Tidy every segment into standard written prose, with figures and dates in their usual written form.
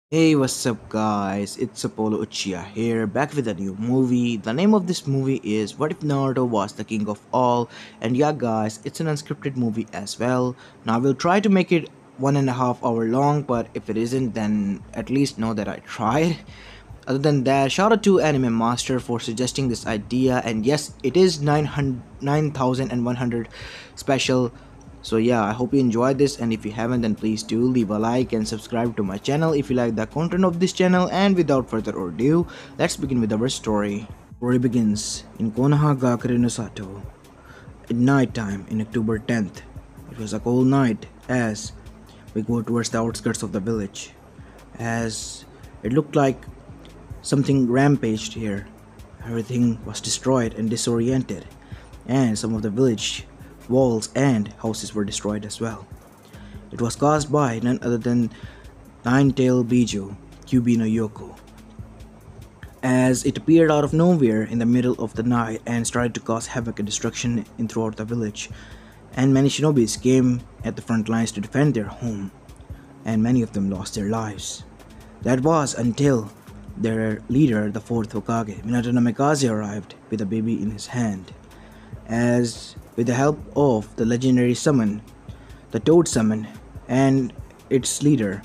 Hey, what's up, guys? It's Apollo Uchiha here, back with a new movie. The name of this movie is What If Naruto Was the King of All? And yeah, guys, it's an unscripted movie as well. Now, we'll try to make it 1.5 hour long, but if it isn't, then at least know that I tried. Other than that, shout out to Anime Master for suggesting this idea. And yes, it is 9,100 special. So yeah, I hope you enjoyed this, and if you haven't, then please do leave a like and subscribe to my channel if you like the content of this channel. And without further ado, let's begin with our story. Story begins in Konohagakure no Sato at night time in October 10th. It was a cold night as we go towards the outskirts of the village, as it looked like something rampaged here. Everything was destroyed and disoriented, and some of the village walls and houses were destroyed as well. It was caused by none other than Nine-Tailed Biju, Kyubi no Yoko, as it appeared out of nowhere in the middle of the night and started to cause havoc and destruction in throughout the village. And many shinobis came at the front lines to defend their home, and many of them lost their lives. That was until their leader, the fourth Hokage, Minato Namikaze, arrived with a baby in his hand. As with the help of the legendary summon, the Toad Summon, and its leader,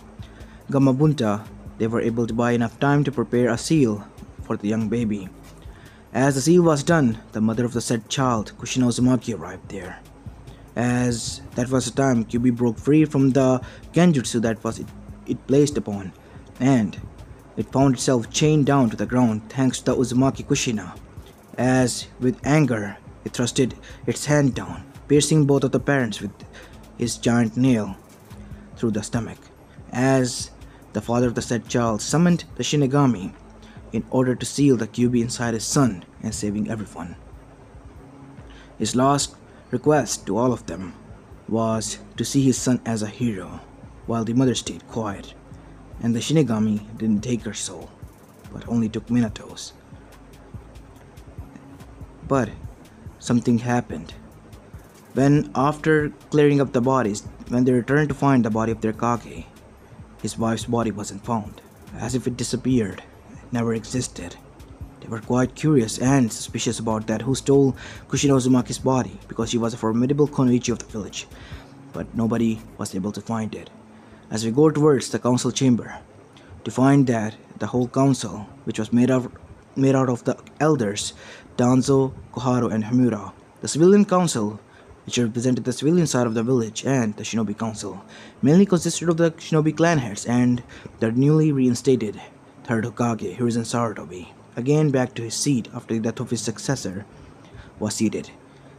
Gamabunta, they were able to buy enough time to prepare a seal for the young baby. As the seal was done, the mother of the said child, Kushina Uzumaki, arrived there. As that was the time Kyubi broke free from the genjutsu that was it placed upon, and it found itself chained down to the ground thanks to the Uzumaki Kushina. As with anger, it thrusted its hand down, piercing both of the parents with his giant nail through the stomach. As the father of the said child summoned the Shinigami in order to seal the Kyubi inside his son and saving everyone. His last request to all of them was to see his son as a hero, while the mother stayed quiet, and the Shinigami didn't take her soul, but only took Minato's. But something happened. When, after clearing up the bodies, when they returned to find the body of their Kage, his wife's body wasn't found, as if it disappeared, it never existed. They were quite curious and suspicious about that who stole Kushina Uzumaki's body, because she was a formidable konoichi of the village, but nobody was able to find it. As we go towards the council chamber, to find that the whole council, which was made out of the elders Danzo, Koharu, and Hamura, the civilian council, which represented the civilian side of the village, and the shinobi council, mainly consisted of the shinobi clan heads and the newly reinstated third Hokage, Hiruzen Sarutobi, again back to his seat after the death of his successor, was seated,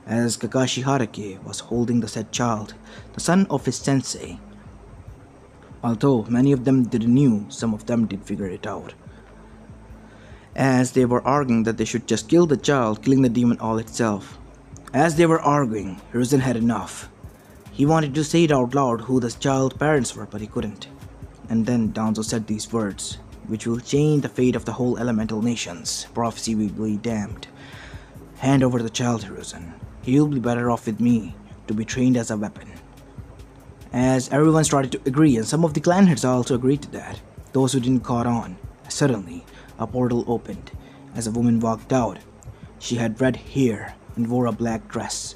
as Kakashi Harake was holding the said child, the son of his sensei. Although many of them didn't knew, some of them did figure it out. As they were arguing that they should just kill the child, killing the demon all itself. As they were arguing, Hiruzen had enough. He wanted to say it out loud who the child's parents were, but he couldn't. And then Danzo said these words, which will change the fate of the whole elemental nations. Prophecy will be damned. Hand over the child, Hiruzen. He'll be better off with me, to be trained as a weapon. As everyone started to agree, and some of the clan heads also agreed to that, those who didn't caught on. Suddenly, a portal opened, as a woman walked out. She had red hair and wore a black dress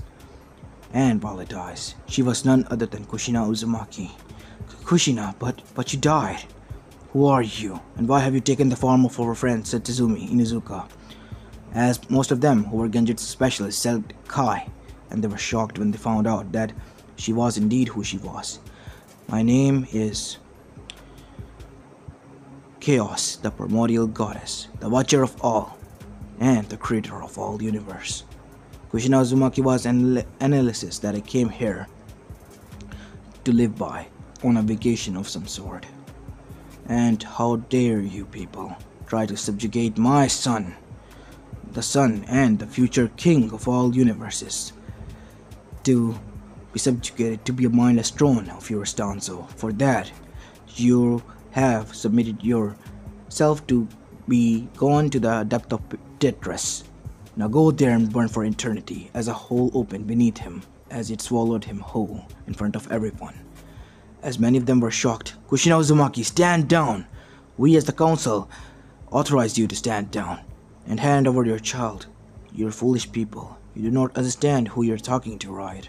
and violet eyes. She was none other than Kushina Uzumaki. Kushina, but you died. Who are you, and why have you taken the form of our friend Setsuzumi Inuzuka? As most of them who were genjutsu specialists said Kai, and they were shocked when they found out that she was indeed who she was. My name is Chaos, the primordial goddess, the watcher of all, and the creator of all the universe. Kushina Uzumaki was an analysis that I came here to live by, on a vacation of some sort. And how dare you people try to subjugate my son, the son and the future king of all universes, to be subjugated to be a mindless drone of your Danzo. For that, you have submitted yourself to be gone to the depth of Tetris. Now go there and burn for eternity, as a hole opened beneath him, as it swallowed him whole in front of everyone. As many of them were shocked, Kushina Uzumaki, stand down! We as the council authorize you to stand down and hand over your child. You're foolish people. You do not understand who you're talking to, right?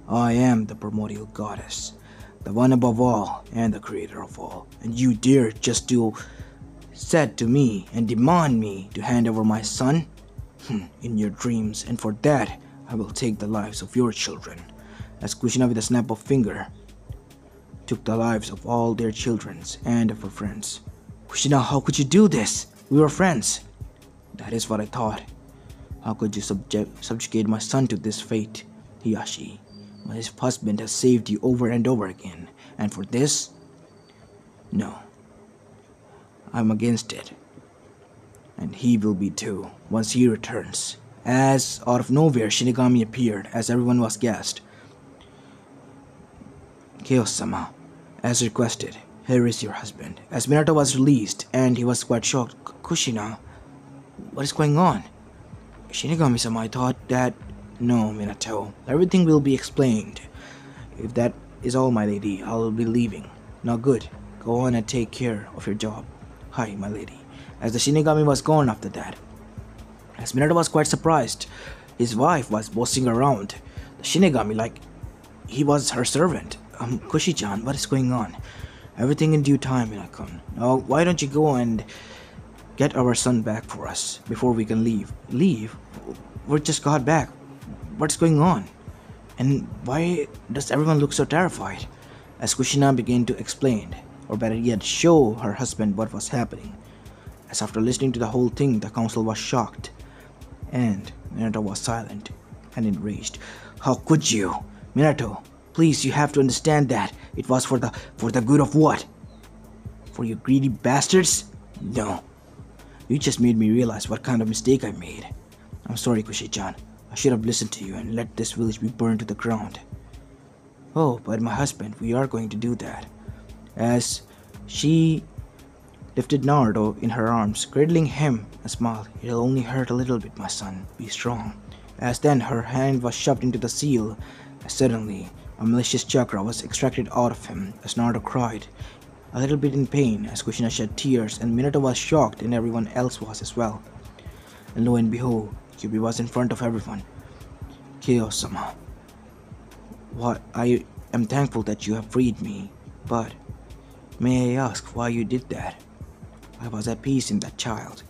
I am the primordial goddess, the one above all and the creator of all, and you dare just to said to me and demand me to hand over my son? In your dreams, and for that I will take the lives of your children. As Kushina with a snap of finger took the lives of all their children and of her friends. Kushina, how could you do this? We were friends. That is what I thought. How could you subjugate my son to this fate, Hiyashi? My husband has saved you over and over again, and for this? No. I'm against it. And he will be too, once he returns. As out of nowhere, Shinigami appeared, as everyone was gasped. Chaos-sama, as requested, here is your husband. As Minato was released, and he was quite shocked. Kushina, what is going on? Shinigami-sama, I thought that... No, Minato, everything will be explained. If that is all, my lady, I'll be leaving. Now good, go on and take care of your job. Hi, my lady. As the Shinigami was gone after that, as Minato was quite surprised, his wife was bossing around the Shinigami like he was her servant. Kushi-chan, what is going on? Everything in due time, Minakon. Now, why don't you go and get our son back for us before we can leave? Leave? We just got back. What's going on? And why does everyone look so terrified? As Kushina began to explain, or better yet, show her husband what was happening. As after listening to the whole thing, the council was shocked, and Minato was silent and enraged. How could you? Minato, please, you have to understand that it was for the good of what? For you greedy bastards? No. You just made me realize what kind of mistake I made. I'm sorry, Kushi-chan. I should have listened to you and let this village be burned to the ground. Oh, but my husband, we are going to do that. As she lifted Naruto in her arms, cradling him and smiled. It'll only hurt a little bit, my son. Be strong. As then her hand was shoved into the seal, as suddenly a malicious chakra was extracted out of him as Naruto cried, a little bit in pain as Kushina shed tears, and Minato was shocked and everyone else was as well. And lo and behold, Kyuubi was in front of everyone. Chaos-sama, what I am thankful that you have freed me, but may I ask why you did that? I was at peace in that child.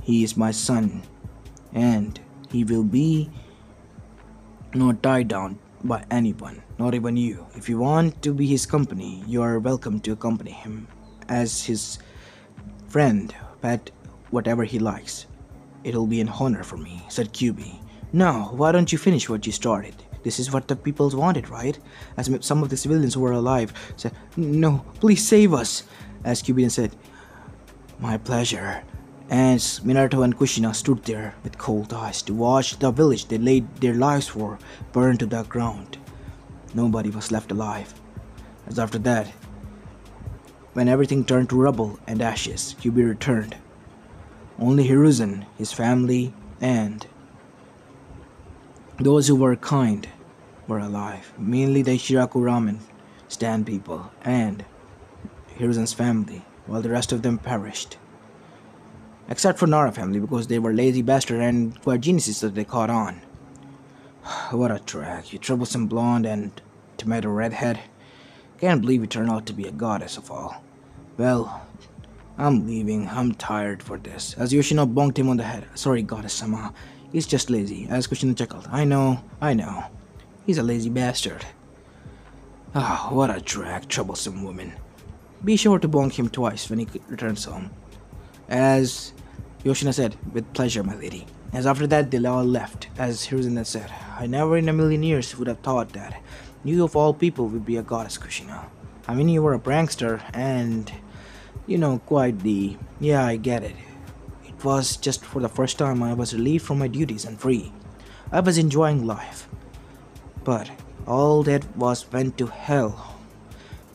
He is my son, and he will be not tied down by anyone, not even you. If you want to be his company, you are welcome to accompany him as his friend, pet, whatever he likes. It'll be an honor for me, said Kyuubi. No, why don't you finish what you started? This is what the people wanted, right? As some of the civilians who were alive said, no, please save us. As Kyuubi said, my pleasure. As Minato and Kushina stood there with cold eyes to watch the village they laid their lives for burn to the ground. Nobody was left alive. As after that, when everything turned to rubble and ashes, Kyuubi returned. Only Hiruzen, his family, and those who were kind were alive. Mainly the Ichiraku Ramen stand people and Hiruzen's family, while the rest of them perished. Except for Nara family, because they were lazy bastards and quite geniuses that they caught on. What a drag, you troublesome blonde and tomato redhead. Can't believe you turned out to be a goddess of all. Well, I'm leaving. I'm tired for this. As Yoshino bonked him on the head. Sorry, Goddess-sama. He's just lazy. As Kushina chuckled. I know. He's a lazy bastard. Ah, what a drag, troublesome woman. Be sure to bonk him twice when he returns home. As Yoshino said, with pleasure, my lady. As after that, they all left. As Hiruzen said, I never in a million years would have thought that you of all people would be a goddess, Kushina. I mean, you were a prankster and... you know, quite the... Yeah, I get it. It was just for the first time I was relieved from my duties and free. I was enjoying life. But all that went to hell.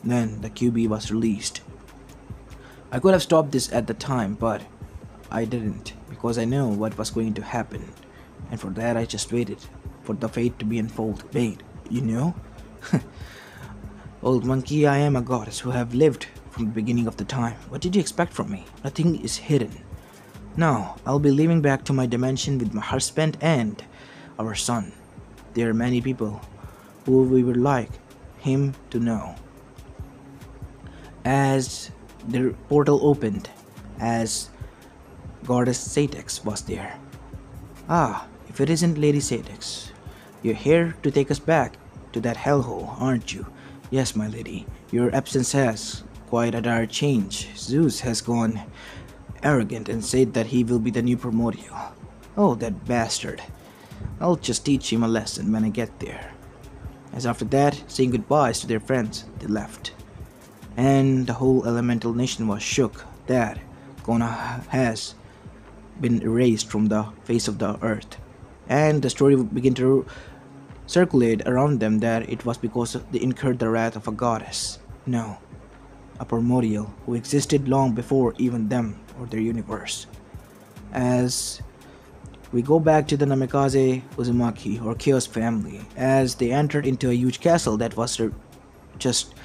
Then the Kyuubi was released. I could have stopped this at the time, but I didn't, because I knew what was going to happen. And for that I just waited for the fate to be unfolded. Wait, you know? Old monkey, I am a goddess who have lived from the beginning of the time. What did you expect from me? Nothing is hidden. Now, I'll be leaving back to my dimension with my husband and our son. There are many people who we would like him to know. As the portal opened, as Goddess Satex was there. Ah, if it isn't Lady Satex, you're here to take us back to that hellhole, aren't you? Yes, my lady, your absence has quite a dire change. Zeus has gone arrogant and said that he will be the new Primordial. Oh, that bastard. I'll just teach him a lesson when I get there. As after that, saying goodbyes to their friends, they left. And the whole elemental nation was shook that Kona has been erased from the face of the earth. And the story began to circulate around them that it was because they incurred the wrath of a goddess. No, a primordial who existed long before even them or their universe. As we go back to the Namikaze Uzumaki or Chaos family, as they entered into a huge castle that was just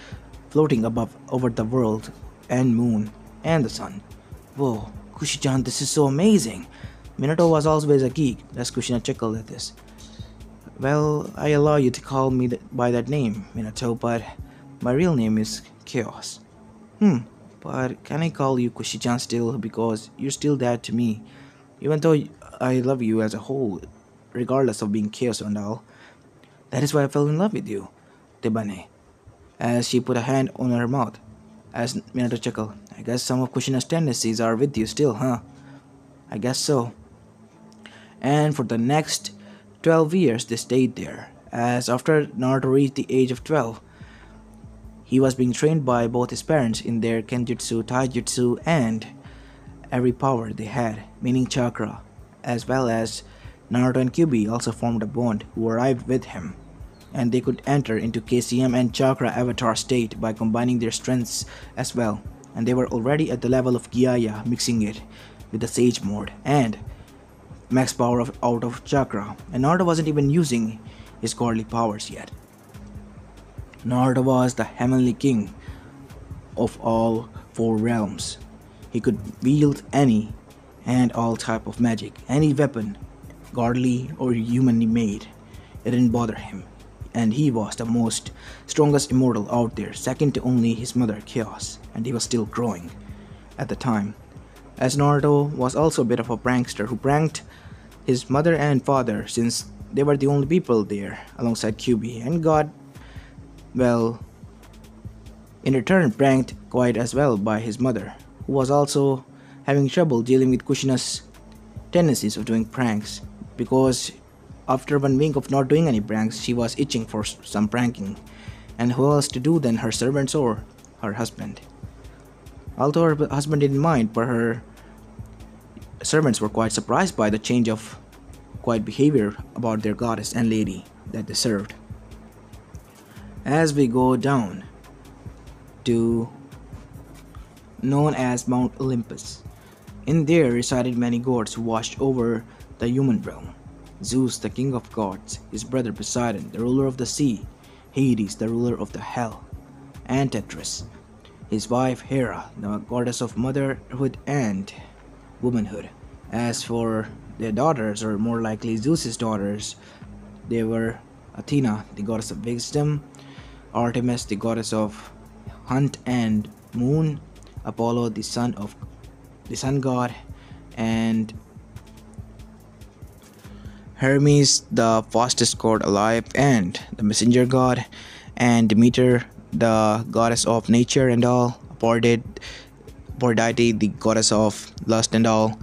floating above over the world and moon and the sun. Whoa, Kushi-chan, this is so amazing. Minato was always a geek. As Kushina chuckled at this. Well, I allow you to call me by that name, Minato, but my real name is Chaos. But can I call you Kushi-chan still, because you're still dad to me, even though I love you as a whole, regardless of being Chaos and all. That is why I fell in love with you, Tebane, as she put a hand on her mouth. As Minato chuckled, I guess some of Kushina's tendencies are with you still, huh? I guess so. And for the next 12 years they stayed there, as after Naruto reached the age of 12, he was being trained by both his parents in their Kenjutsu, Taijutsu, and every power they had, meaning chakra, as well as Naruto and Kyuubi also formed a bond who arrived with him, and they could enter into KCM and chakra avatar state by combining their strengths as well, and they were already at the level of Gyaya, mixing it with the Sage mode and max power out of chakra, and Naruto wasn't even using his godly powers yet. Naruto was the heavenly king of all four realms. He could wield any and all type of magic, any weapon, godly or humanly made. It didn't bother him, and he was the most strongest immortal out there, second to only his mother Chaos, and he was still growing at the time. As Naruto was also a bit of a prankster who pranked his mother and father, since they were the only people there alongside Kyuubi, and got, well, in return pranked quite as well by his mother, who was also having trouble dealing with Kushina's tendencies of doing pranks, because after one week of not doing any pranks, she was itching for some pranking, and who else to do than her servants or her husband. Although her husband didn't mind, but her servants were quite surprised by the change of quiet behavior about their goddess and lady that they served. As we go down to known as Mount Olympus, in there resided many gods who watched over the human realm. Zeus, the king of gods, his brother Poseidon, the ruler of the sea, Hades, the ruler of the hell, and Tetris, his wife Hera, the goddess of motherhood and womanhood. As for their daughters, or more likely Zeus's daughters, they were Athena, the goddess of wisdom, Artemis, the goddess of hunt and moon, Apollo, the sun god, and Hermes, the fastest god alive and the messenger god, and Demeter, the goddess of nature and all, Aphrodite, the goddess of lust and all,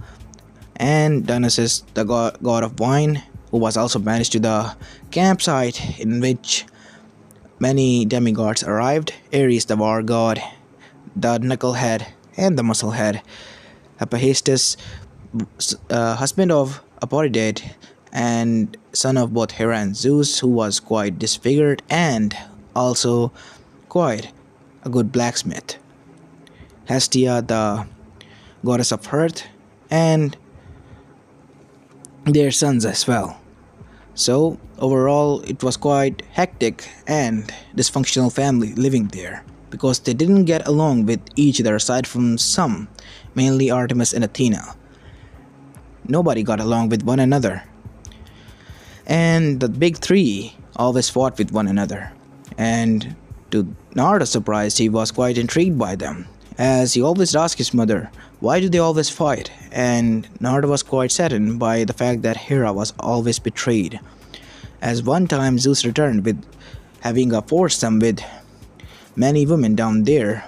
and Dionysus, the god of wine, who was also banished to the campsite in which many demigods arrived, Ares, the war god, the knucklehead and the musclehead, Hephaestus, husband of Aphrodite and son of both Hera and Zeus, who was quite disfigured and also quite a good blacksmith, Hestia, the goddess of earth, and their sons as well. So overall, it was quite hectic and dysfunctional family living there. because they didn't get along with each other aside from some, mainly Artemis and Athena. Nobody got along with one another. And the big three always fought with one another. And to Naruto's surprise, he was quite intrigued by them, as he always asked his mother, why do they always fight? And Naruto was quite saddened by the fact that Hera was always betrayed. As one time Zeus returned with having a foursome with many women down there,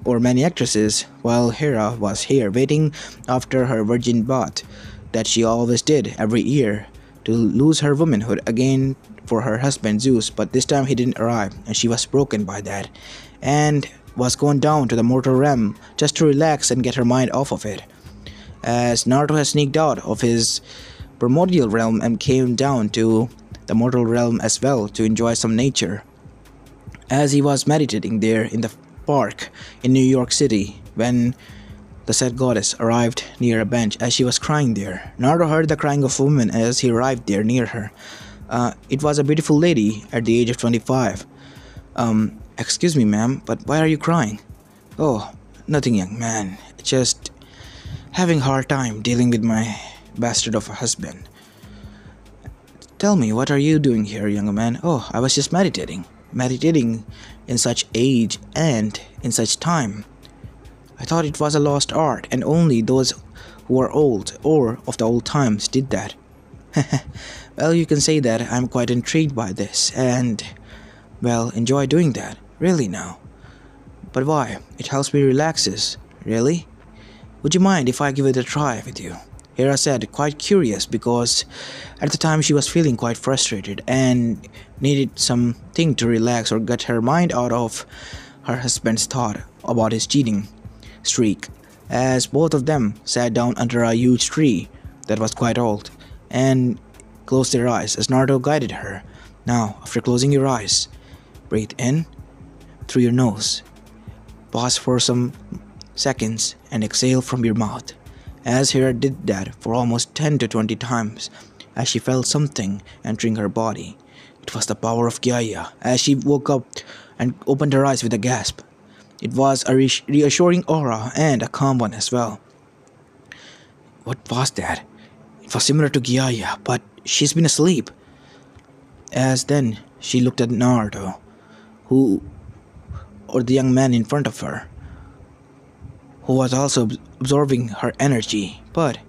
or many actresses, while Hera was here waiting after her virgin bath that she always did every year to lose her womanhood again for her husband Zeus, but this time he didn't arrive and she was broken by that and was going down to the mortal realm just to relax and get her mind off of it. As Naruto has sneaked out of his primordial realm and came down to the mortal realm as well to enjoy some nature. As he was meditating there in the park in New York City when the said goddess arrived near a bench as she was crying there. Naruto heard the crying of a woman as he arrived there near her. It was a beautiful lady at the age of 25. Excuse me, ma'am, but why are you crying? Oh, nothing, young man. Just having a hard time dealing with my bastard of a husband. Tell me, what are you doing here, young man? Oh, I was just meditating. Meditating in such age and in such time. I thought it was a lost art and only those who are old or of the old times did that. Well, you can say that. I'm quite intrigued by this and, well, enjoy doing that. Really now. But why? It helps me relaxes. Really? Would you mind if I give it a try with you? Hera said, quite curious because at the time she was feeling quite frustrated and needed something to relax or get her mind out of her husband's thought about his cheating streak, as both of them sat down under a huge tree that was quite old and closed their eyes as Naruto guided her. Now, after closing your eyes, breathe in through your nose, pause for some seconds and exhale from your mouth. As Hera did that for almost 10 to 20 times as she felt something entering her body. It was the power of Gyaya. As she woke up and opened her eyes with a gasp, it was a reassuring aura and a calm one as well. What was that? It was similar to Gyaya, but she's been asleep. As then she looked at Naruto, or the young man in front of her, who was also absorbing her energy, but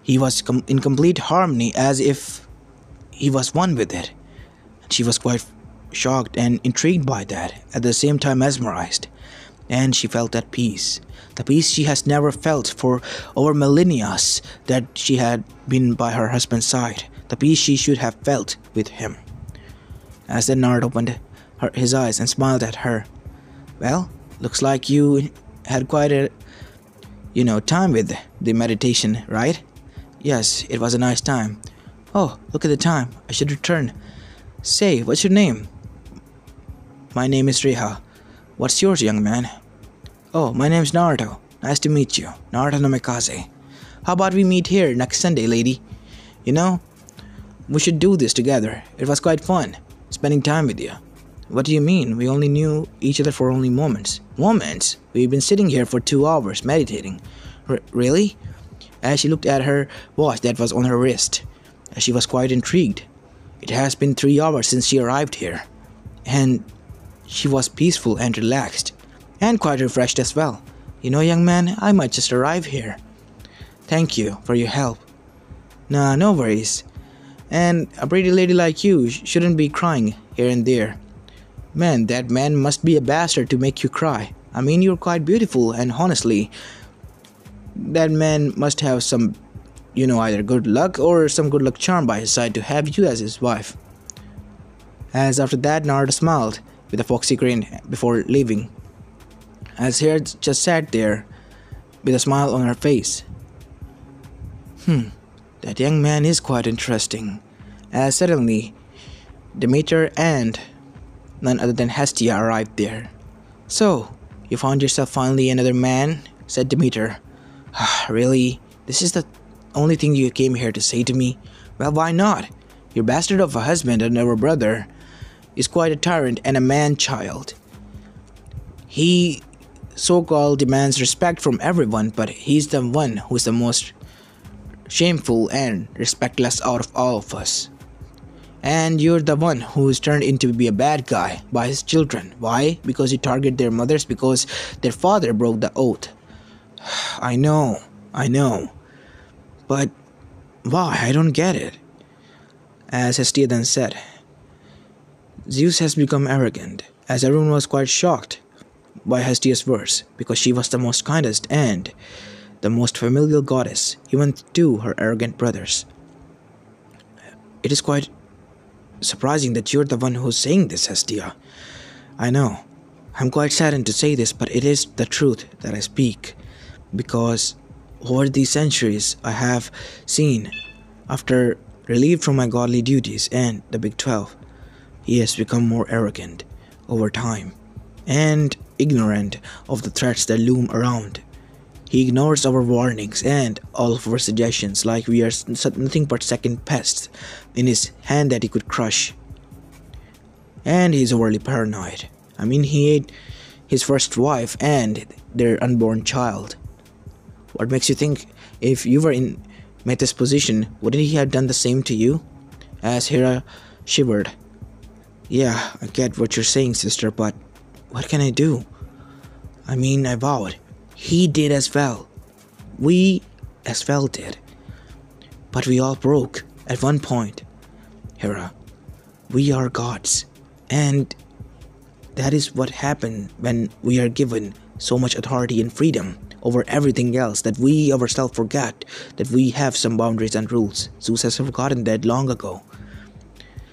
he was in complete harmony as if he was one with it. She was quite shocked and intrigued by that, at the same time mesmerized. And she felt at peace. The peace she has never felt for over millennia that she had been by her husband's side. The peace she should have felt with him. As then Naruto opened his eyes and smiled at her. Well, looks like you had quite a, time with the meditation, right? Yes, it was a nice time. Oh, look at the time. I should return. Say, what's your name? My name is Reha. What's yours, young man? Oh, my name's Naruto. Nice to meet you. Naruto Namikaze. How about we meet here next Sunday, lady? We should do this together. It was quite fun, spending time with you. What do you mean? We only knew each other for only moments. Moments? We've been sitting here for 2 hours meditating. Really? As she looked at her watch that was on her wrist, as she was quite intrigued. It has been 3 hours since she arrived here. And she was peaceful and relaxed. And quite refreshed as well. Young man, I might just arrive here. Thank you for your help. Nah, no worries. And a pretty lady like you shouldn't be crying here and there. Man, that man must be a bastard to make you cry. I mean, you're quite beautiful, and honestly, that man must have some, either good luck or some good luck charm by his side to have you as his wife. As after that, Naruto smiled with a foxy grin before leaving. As Hera just sat there with a smile on her face. That young man is quite interesting. As suddenly, Demeter and none other than Hestia arrived there. So, you found yourself finally another man? Said Demeter. Really? This is the only thing you came here to say to me? Well, why not? Your bastard of a husband and our brother is quite a tyrant and a man-child. He so-called demands respect from everyone, but he's the one who's the most shameful and respectless out of all of us. And you're the one who's turned into be a bad guy by his children. Why? Because you target their mothers because their father broke the oath. I know. But why? I don't get it. As Hestia then said, Zeus has become arrogant, as everyone was quite shocked by Hestia's words, because she was the most kindest and the most familial goddess, even to her arrogant brothers. It is quite surprising that you're the one who's saying this, Hestia. I know. I'm quite saddened to say this, but it is the truth that I speak, because over these centuries I have seen, after relieved from my godly duties and the Big 12, he has become more arrogant over time and ignorant of the threats that loom around. He ignores our warnings and all of our suggestions like we are nothing but second pests in his hand that he could crush. And he's overly paranoid. I mean, he ate his first wife and their unborn child. What makes you think if you were in Meta's position, wouldn't he have done the same to you? As Hera shivered. Yeah, I get what you're saying, sister, but what can I do? I mean, I vowed. He did as well. We as well did. But we all broke at one point. Hera, we are gods. And that is what happened when we are given so much authority and freedom over everything else that we ourselves forget that we have some boundaries and rules. Zeus has forgotten that long ago.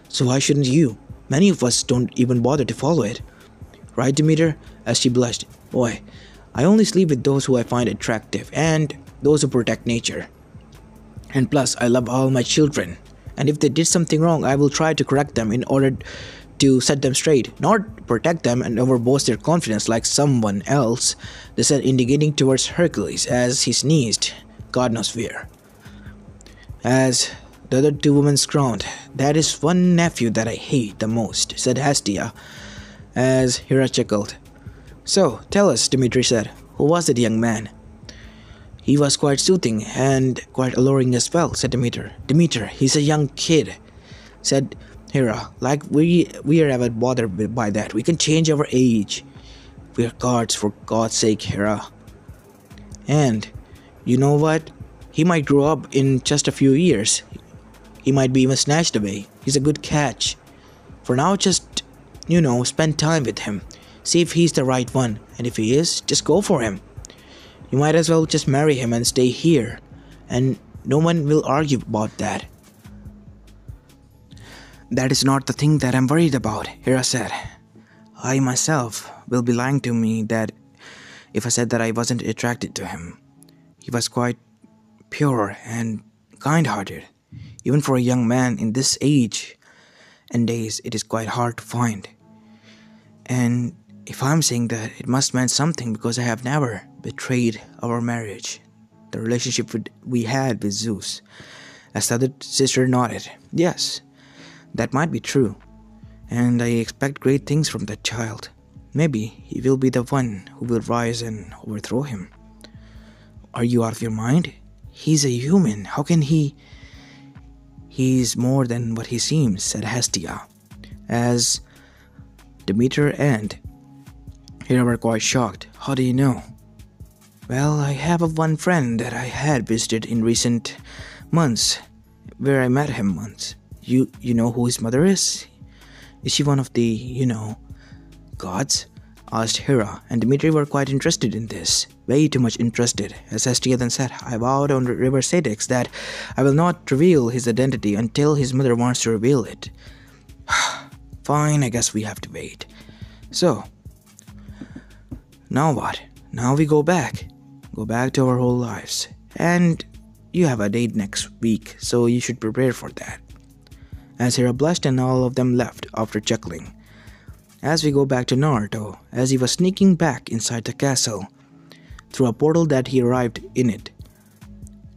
So why shouldn't you? Many of us don't even bother to follow it. Right, Demeter? As she blushed. Boy, I only sleep with those who I find attractive and those who protect nature. And plus, I love all my children. And if they did something wrong, I will try to correct them in order to set them straight, not protect them and overboast their confidence like someone else. They said, indicating towards Hercules as he sneezed. God knows where. As the other two women groaned, that is one nephew that I hate the most, said Hestia, as Hera chuckled. So, tell us, Dimitri said, who was that young man? He was quite soothing and quite alluring as well, said Demeter. Demeter, he's a young kid, said Hera. Like we are ever bothered by that. We can change our age. We are gods, for God's sake, Hera. And, you know what? He might grow up in just a few years. He might be even snatched away. He's a good catch. For now, just, spend time with him. See if he's the right one. And if he is, just go for him. You might as well just marry him and stay here. And no one will argue about that. That is not the thing that I'm worried about, Hera said. I myself will be lying to me that if I said that I wasn't attracted to him. He was quite pure and kind-hearted. Even for a young man in this age and days, it is quite hard to find. And if I'm saying that, it must mean something because I have never betrayed our marriage, the relationship we had with Zeus. As the other sister nodded, yes, that might be true. And I expect great things from that child. Maybe he will be the one who will rise and overthrow him. Are you out of your mind? He's a human. How can he? He's more than what he seems, said Hestia, as Demeter and Hera were quite shocked. How do you know? Well, I have one friend that I had visited in recent months, where I met him once. You know who his mother is? Is she one of the, gods? Asked Hera, and Dimitri were quite interested in this. Way too much interested. As Hestia then said, I vowed on River Satyx that I will not reveal his identity until his mother wants to reveal it. Fine, I guess we have to wait. So, now what? Now we go back. Go back to our whole lives. And you have a date next week, so you should prepare for that. As Hera blushed and all of them left after chuckling. As we go back to Naruto, as he was sneaking back inside the castle, through a portal that he arrived in it.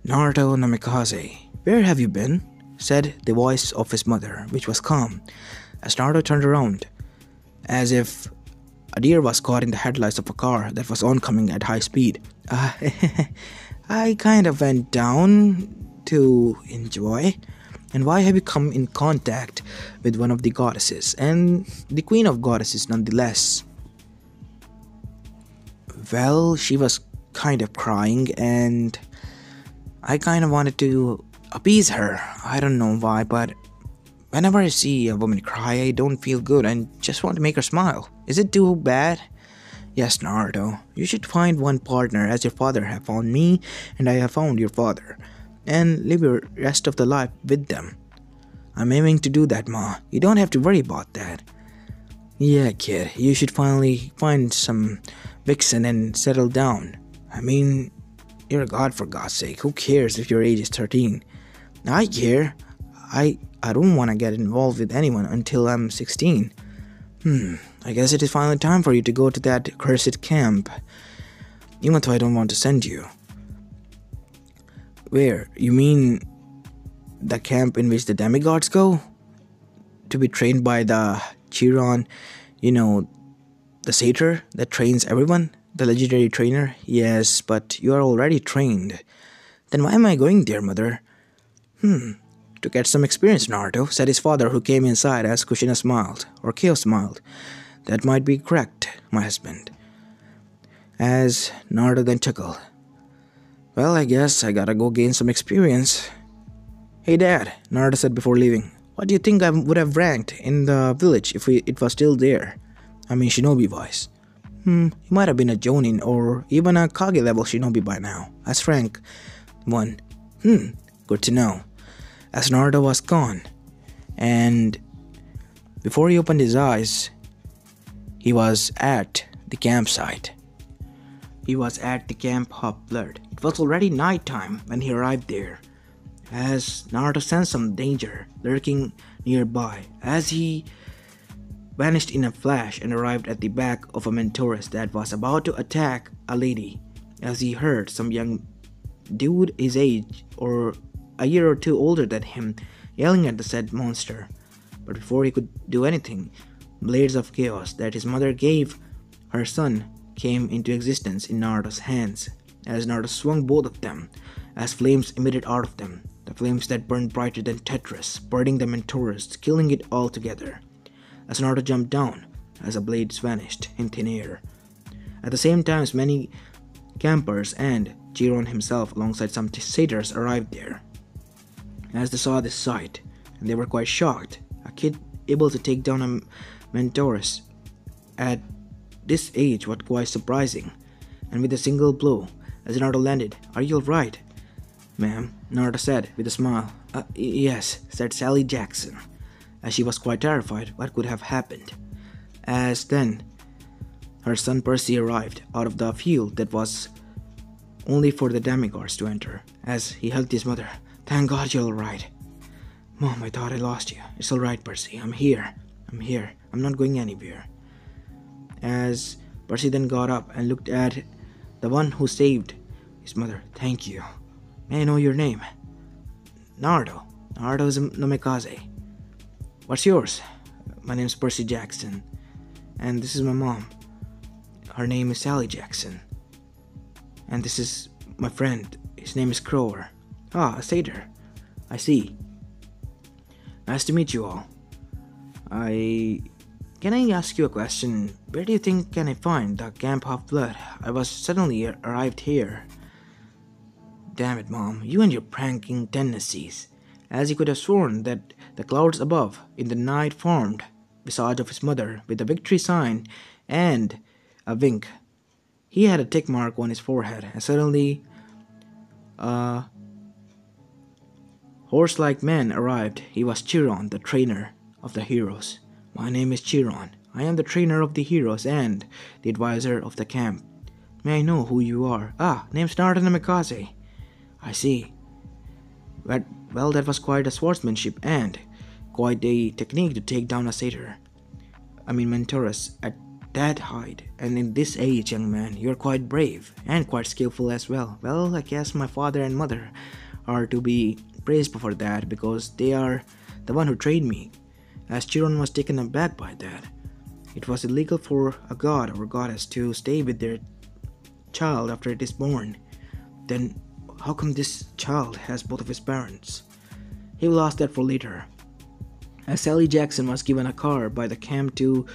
Naruto Namikaze, where have you been? Said the voice of his mother, which was calm, as Naruto turned around, as if A deer was caught in the headlights of a car that was oncoming at high speed. I kind of went down to enjoy. And why have you come in contact with one of the goddesses? And the queen of goddesses, nonetheless. Well, she was kind of crying, and I kind of wanted to appease her. I don't know why, but whenever I see a woman cry, I don't feel good and just want to make her smile. Is it too bad? Yes, Naruto, you should find one partner as your father have found me and I have found your father, and live your rest of the life with them. I'm aiming to do that, Ma. You don't have to worry about that. Yeah, kid, you should finally find some vixen and settle down. I mean, you're a god for God's sake. Who cares if your age is 13? I care. I don't want to get involved with anyone until I'm 16. I guess it is finally time for you to go to that cursed camp. Even though I don't want to send you. Where? You mean the camp in which the demigods go? To be trained by the Chiron, the satyr that trains everyone? The legendary trainer? Yes, but you are already trained. Then why am I going there, mother? To get some experience, Naruto, said his father, who came inside as Kushina smiled, or Kyo smiled. That might be correct, my husband. As Naruto then chuckled. Well, I guess I gotta go gain some experience. Hey Dad, Naruto said before leaving. What do you think I would have ranked in the village if it was still there? I mean, shinobi-wise. He might have been a Jonin or even a Kage level shinobi by now. As rank 1. Good to know. As Naruto was gone, and before he opened his eyes, he was at the campsite. He was at the Camp of Blood. It was already nighttime when he arrived there, as Naruto sensed some danger lurking nearby, as he vanished in a flash and arrived at the back of a Mentorus that was about to attack a lady, as he heard some young dude his age or a year or two older than him yelling at the said monster. But before he could do anything, blades of chaos that his mother gave her son came into existence in Naruto's hands, as Naruto swung both of them, as flames emitted out of them, the flames that burned brighter than Tetris, burning the Mentorus, killing it all together. As Naruto jumped down, as the blades vanished in thin air. At the same time, many campers and Chiron himself alongside some satyrs arrived there. As they saw this sight, and they were quite shocked. A kid able to take down a Mentorus at this age was quite surprising, and with a single blow, as Naruto landed, "Are you alright?" "Ma'am," Naruto said with a smile. Yes," said Sally Jackson, as she was quite terrified what could have happened. As then, her son Percy arrived out of the field that was only for the demigods to enter, as he hugged his mother. "Thank God you're alright." "Mom, I thought I lost you." "It's alright, Percy. I'm here. I'm not going anywhere." As Percy then got up and looked at the one who saved his mother. "Thank you. May I know your name?" "Naruto. Naruto is Nomikaze." "What's yours?" "My name's Percy Jackson. And this is my mom. Her name is Sally Jackson. And this is my friend. His name is Crower." "Ah, a satyr. I see. Nice to meet you all. Can I ask you a question? Where do you think can I find the Camp of Blood? I was suddenly arrived here." "Damn it, Mom, you and your pranking tendencies." As he could have sworn that the clouds above in the night formed visage of his mother with a victory sign and a wink. He had a tick mark on his forehead, and suddenly a horse-like man arrived. He was Chiron, the trainer of the heroes. "My name is Chiron. I am the trainer of the heroes and the advisor of the camp. May I know who you are?" "Ah, name's Naruto Namikaze." "I see. Well, that was quite a swordsmanship and quite a technique to take down a satyr. Mentorus at that height, and in this age, young man, you're quite brave and quite skillful as well." "Well, I guess my father and mother are to be praised for that, because they are the one who trained me." As Chiron was taken aback by that, It was illegal for a god or goddess to stay with their child after it is born. Then how come this child has both of his parents? He will ask that for later. As Sally Jackson was given a car by the camp to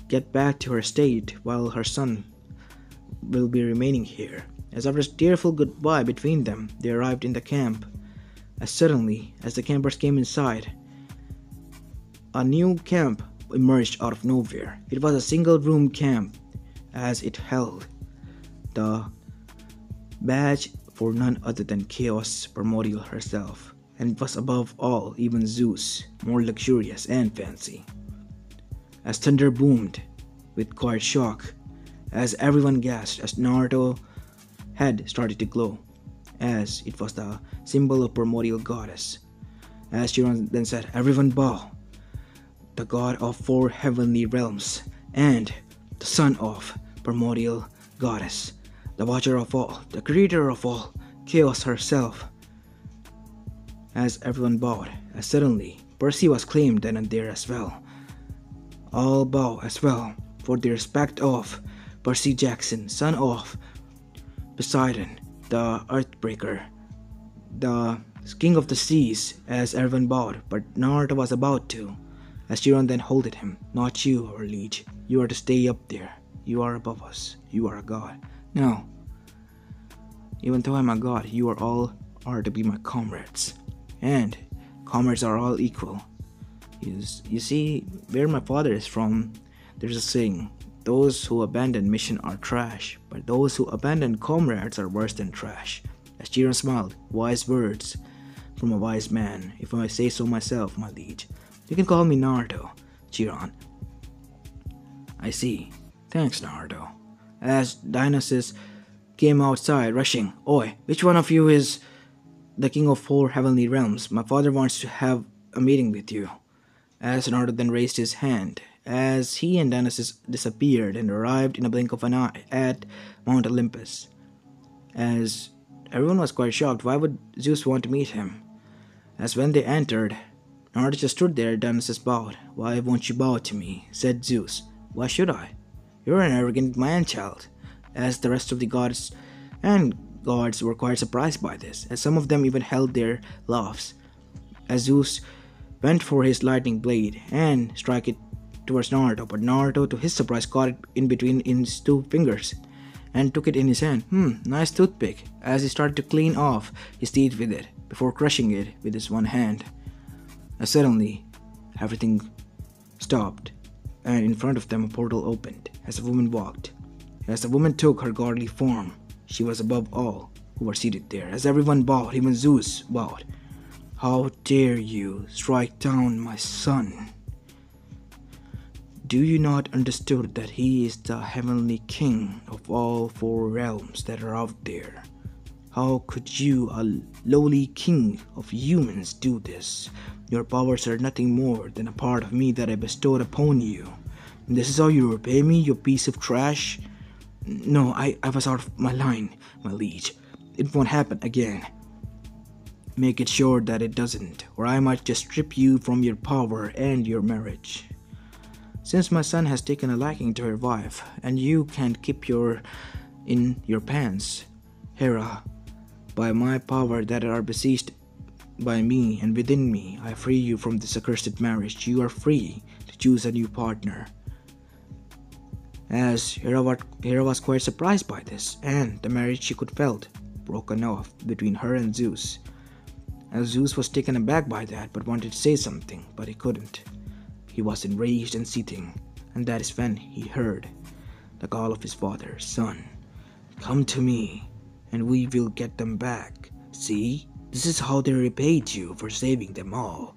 get back to her state while her son will be remaining here. As after a tearful goodbye between them, they arrived in the camp. As suddenly, as the campers came inside, a new camp emerged out of nowhere. It was a single-room camp, as it held the badge for none other than Chaos Primordial herself, and it was above all even Zeus, more luxurious and fancy. As thunder boomed with quiet shock, as everyone gasped as Naruto's head started to glow, as it was the symbol of primordial goddess. As Chiron then said, "Everyone bow. The god of 4 heavenly realms and the son of primordial goddess, the watcher of all, the creator of all, chaos herself." As everyone bowed, as suddenly Percy was claimed then and there as well. All bow as well for the respect of Percy Jackson, son of Poseidon, the Earthbreaker, the king of the seas. As everyone bowed, but Naruto was about to, as Chiron then holded him. "Not you, our liege. You are to stay up there. You are above us. You are a god. No. Even though I'm a god, you are to be my comrades. And comrades are all equal. You see, where my father is from, there's a saying, those who abandon mission are trash, but those who abandon comrades are worse than trash." As Chiron smiled, "Wise words from a wise man, if I say so myself, my liege. You can call me Naruto, Chiron." "I see. Thanks, Naruto." As Dionysus came outside, rushing, "Oi, which one of you is the king of 4 heavenly realms? My father wants to have a meeting with you." As Naruto then raised his hand, as he and Dionysus disappeared and arrived in a blink of an eye at Mount Olympus. As everyone was quite shocked, why would Zeus want to meet him? As when they entered, Naruto just stood there. Dionysus bowed. "Why won't you bow to me?" said Zeus. "Why should I? You're an arrogant man-child." As the rest of the gods and gods were quite surprised by this, as some of them even held their laughs. As Zeus went for his lightning blade and struck it towards Naruto, but Naruto, to his surprise, caught it in between his 2 fingers and took it in his hand. Nice toothpick, as he started to clean off his teeth with it before crushing it with his one hand. As suddenly, everything stopped, and in front of them a portal opened as a woman walked. As the woman took her godly form, she was above all who were seated there. As everyone bowed, even Zeus bowed. "How dare you strike down my son? Do you not understand that he is the heavenly king of all 4 realms that are out there? How could you, a lowly king of humans, do this? Your powers are nothing more than a part of me that I bestowed upon you. And this is how you repay me, you piece of trash?" "No, I was out of my line, my liege. It won't happen again." "Make it sure that it doesn't, or I might just strip you from your power and your marriage. Since my son has taken a liking to your wife, and you can't keep in your pants, Hera, by my power that are beseeched by me and within me, I free you from this accursed marriage. You are free to choose a new partner." As Hera was quite surprised by this, and the marriage she could felt broken off between her and Zeus. As Zeus was taken aback by that, but wanted to say something, but he couldn't. He was enraged and seething, and that is when he heard the call of his father. "Son, come to me, and we will get them back. See, this is how they repaid you for saving them all.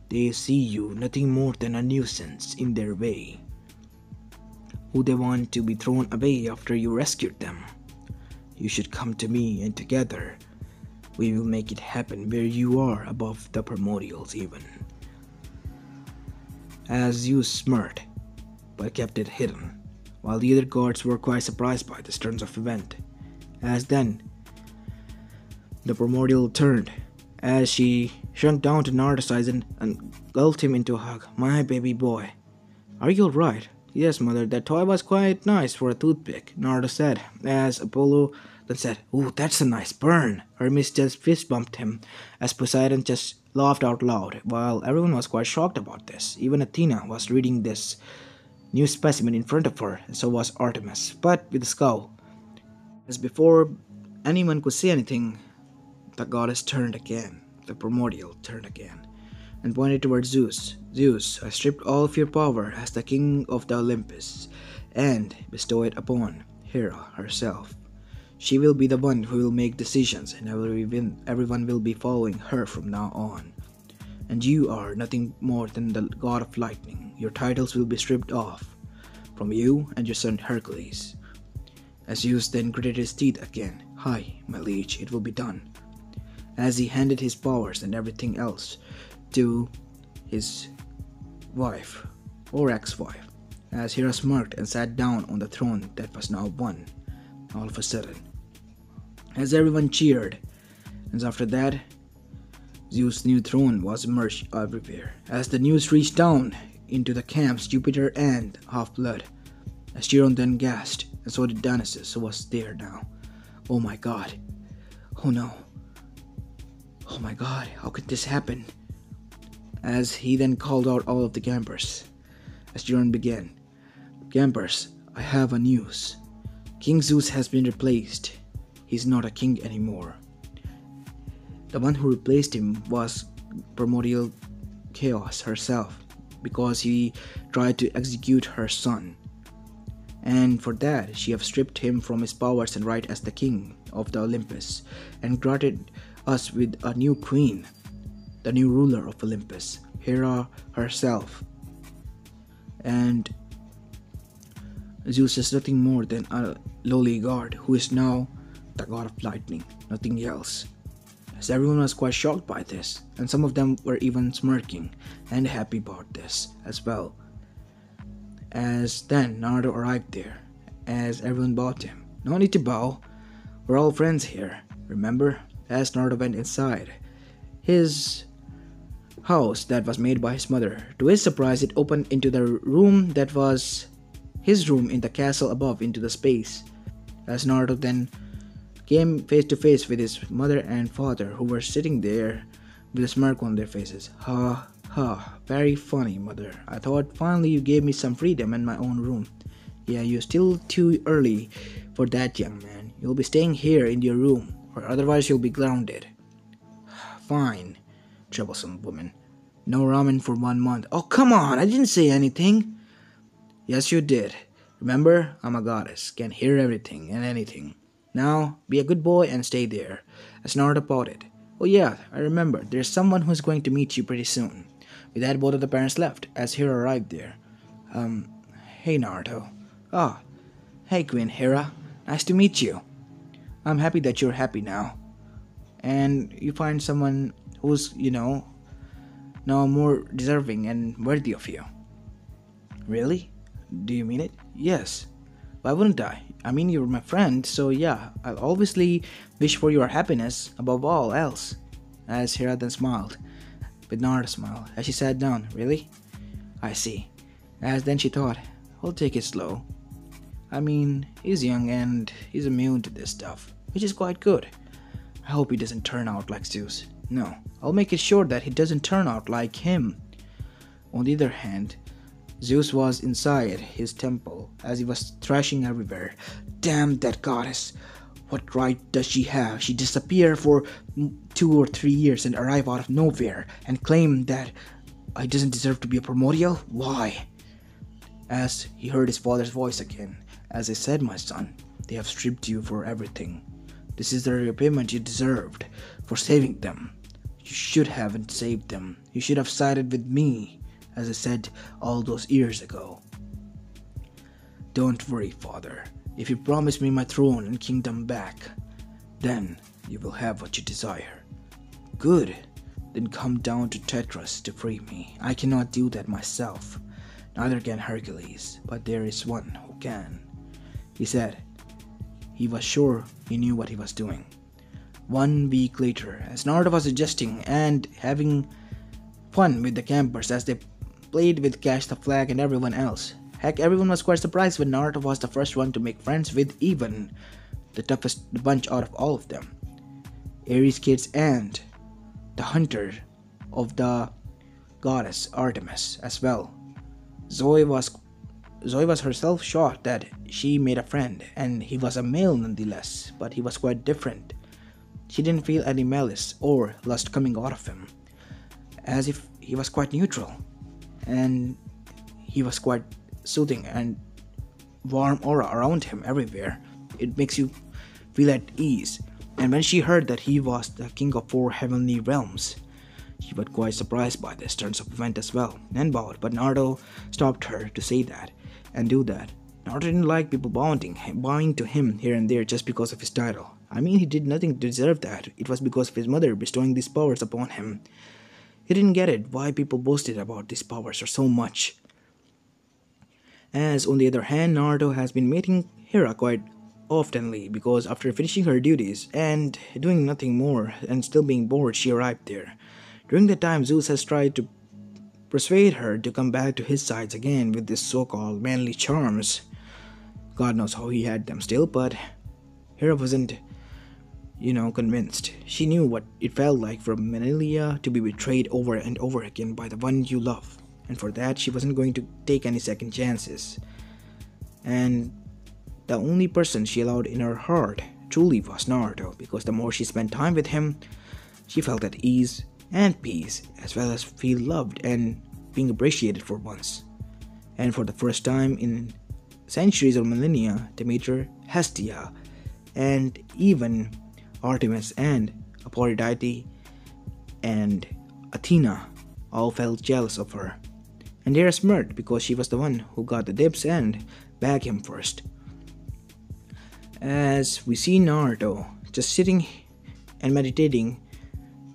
They see you nothing more than a nuisance in their way, who they want to be thrown away after you rescued them. You should come to me, and together we will make it happen where you are above the primordials even." As Zeus smirked, but kept it hidden, while the other gods were quite surprised by this turn of event. As then, the primordial turned, as she shrunk down to Naruto's size and engulfed him into a hug. "My baby boy, are you alright? Yes, mother, that toy was quite nice for a toothpick, Naruto said, as Apollo then said, "Ooh, that's a nice burn." Hermes just fist bumped him, as Poseidon just laughed out loud, while everyone was quite shocked about this. Even Athena was reading this new specimen in front of her, and so was Artemis, but with a scowl. As before anyone could say anything, the goddess turned again, the primordial turned again, and pointed towards Zeus. "Zeus, I stripped all of your power as the king of the Olympus, and bestow it upon Hera herself. She will be the one who will make decisions, and everyone will be following her from now on. And you are nothing more than the god of lightning. Your titles will be stripped off from you and your son Hercules." As Zeus then gritted his teeth again, "Hi, my liege, it will be done." As he handed his powers and everything else to his wife, or ex-wife, as Hera smirked and sat down on the throne that was now won, all of a sudden. As everyone cheered, and after that, Zeus' new throne was emerged everywhere. As the news reached down into the camps, Jupiter and Half-Blood, as Chiron then gasped, and so did Dionysus, who was there now. "Oh my god. Oh no. Oh my god, how could this happen?" As he then called out all of the campers, as Chiron began, "Campers, I have a news. King Zeus has been replaced. He's not a king anymore. The one who replaced him was primordial Chaos herself, because he tried to execute her son. And for that, she have stripped him from his powers and right as the king of the Olympus, and granted us with a new queen, the new ruler of Olympus, Hera herself. And Zeus is nothing more than a lowly god who is now the god of lightning, nothing else." As everyone was quite shocked by this, and some of them were even smirking and happy about this as well. As then Naruto arrived there, as everyone bowed to him. "No need to bow, we're all friends here, remember?" As Naruto went inside his house that was made by his mother. To his surprise, it opened into the room that was his room in the castle above into the space. As Naruto then came face to face with his mother and father, who were sitting there with a smirk on their faces. "Ha ha, very funny, mother. I thought finally you gave me some freedom in my own room." "Yeah, you're still too early for that, young man. You'll be staying here in your room, or otherwise you'll be grounded." "Fine, troublesome woman. No ramen for 1 month." "Oh, come on, I didn't say anything." "Yes, you did. Remember, I'm a goddess, can hear everything and anything. Now, be a good boy and stay there." As Naruto pouted, "Oh yeah, I remember, there's someone who's going to meet you pretty soon." With that, both of the parents left, as Hera arrived there. Hey Naruto." "Ah, hey Queen Hera, nice to meet you. I'm happy that you're happy now. And you find someone who's, now more deserving and worthy of you." "Really? Do you mean it?" "Yes. Why wouldn't I? I mean, you're my friend, so yeah, I'll obviously wish for your happiness above all else." As Hera then smiled, with Naruto's smile, as she sat down. "Really? I see." As then she thought, "I'll take it slow. I mean, he's young and he's immune to this stuff, which is quite good. I hope he doesn't turn out like Zeus. No, I'll make it sure that he doesn't turn out like him." On the other hand, Zeus was inside his temple as he was thrashing everywhere. "Damn that goddess! What right does she have? She disappeared for 2 or 3 years and arrive out of nowhere and claim that I doesn't deserve to be a primordial? Why?" As he heard his father's voice again, "As I said, my son, they have stripped you for everything. This is the repayment you deserved for saving them. You should haven't saved them. You should have sided with me, as I said all those years ago." "Don't worry, father. If you promise me my throne and kingdom back, then you will have what you desire." "Good. Then come down to Tetris to free me. I cannot do that myself. Neither can Hercules, but there is one who can," he said. He was sure he knew what he was doing. 1 week later, as Naruto was adjusting and having fun with the campers as they played with Catch the Flag and everyone else, Heck, everyone was quite surprised when Naruto was the first one to make friends with even the toughest bunch out of all of them. Ares kids and the hunter of the goddess Artemis as well. Zoe was Zoe was herself shocked that she made a friend, and he was a male nonetheless, but he was quite different. She didn't feel any malice or lust coming out of him, as if he was quite neutral, and he was quite soothing and warm aura around him everywhere. It makes you feel at ease. And when she heard that he was the king of 4 heavenly realms, she was quite surprised by this turn of event as well, and bowed, but Naruto stopped her to say that and do that. Naruto didn't like people bowing to him here and there just because of his title. I mean, he did nothing to deserve that. It was because of his mother bestowing these powers upon him. He didn't get it why people boasted about these powers so much. As on the other hand, Naruto has been meeting Hera quite oftenly because after finishing her duties and doing nothing more and still being bored, she arrived there. During that time, Zeus has tried to persuade her to come back to his sides again with his so-called manly charms. God knows how he had them still, but Hera wasn't, convinced. She knew what it felt like for Menelaia to be betrayed over and over again by the one you love, and for that she wasn't going to take any second chances. And the only person she allowed in her heart truly was Naruto, because the more she spent time with him, she felt at ease and peace, as well as feel loved and being appreciated for once. And for the first time in centuries or millennia, Demeter, Hestia, and even Artemis and Aphrodite and Athena all felt jealous of her. And Hera smirked because she was the one who got the dips and bagged him first. As we see Naruto just sitting and meditating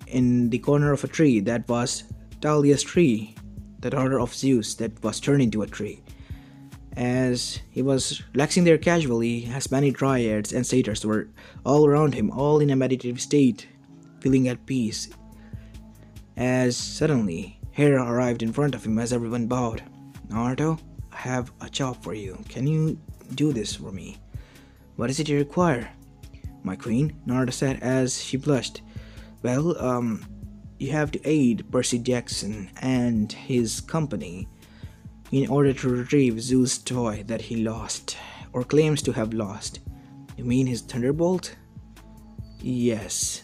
in the corner of a tree that was Dahlia's tree, the daughter of Zeus that was turned into a tree. As he was relaxing there casually, as many dryads and satyrs were all around him, all in a meditative state, feeling at peace. As suddenly, Hera arrived in front of him as everyone bowed. Naruto, I have a job for you. Can you do this for me? What is it you require? My queen, Naruto said as she blushed. Well, you have to aid Percy Jackson and his company in order to retrieve Zeus' toy that he lost, or claims to have lost. You mean his Thunderbolt? Yes.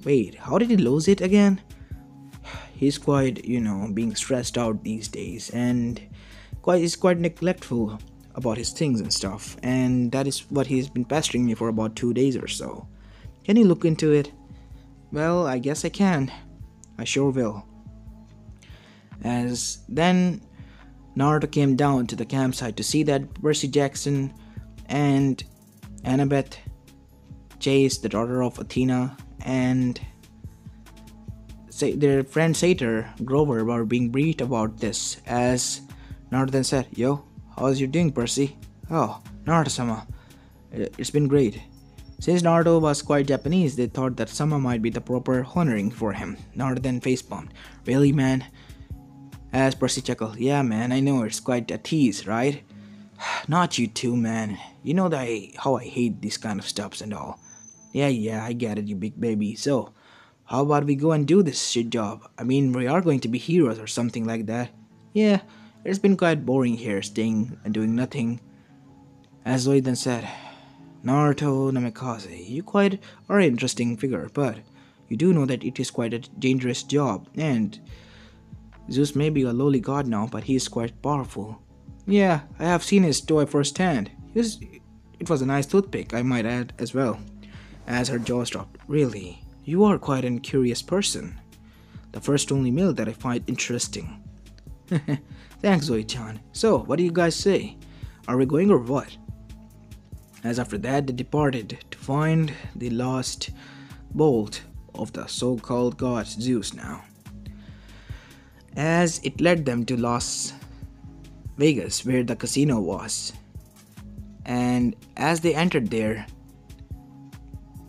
Wait, how did he lose it again? He's quite, being stressed out these days, and he's quite neglectful about his things and stuff, and that is what he's been pestering me for about 2 days or so. Can you look into it? Well, I guess I can. I sure will. As then Naruto came down to the campsite to see that Percy Jackson and Annabeth, Chase, the daughter of Athena, and their friend Satyr, Grover, were being briefed about this. As Naruto then said, Yo, how's you doing, Percy? Oh, Naruto-sama, it's been great. Since Naruto was quite Japanese, they thought that Sama might be the proper honoring for him. Naruto then facepalmed. Really, man? As Percy chuckled, yeah, man, I know it's quite a tease, right? Not you too, man. You know how I hate these kind of stuffs and all. Yeah, I get it, you big baby. So, how about we go and do this shit job? I mean, we are going to be heroes or something like that. Yeah, it's been quite boring here, staying and doing nothing. As Zoe then said, Naruto Namikaze, you quite are an interesting figure, but you do know that it is quite a dangerous job, and Zeus may be a lowly god now, but he is quite powerful. Yeah, I have seen his toy firsthand. It was a nice toothpick, I might add as well. As her jaws dropped. Really, you are quite a curious person. The first only male that I find interesting. Thanks, Zoe-chan. So, what do you guys say? Are we going or what? As after that, they departed to find the lost bolt of the so-called god Zeus now. As it led them to Las Vegas, where the casino was. And as they entered there,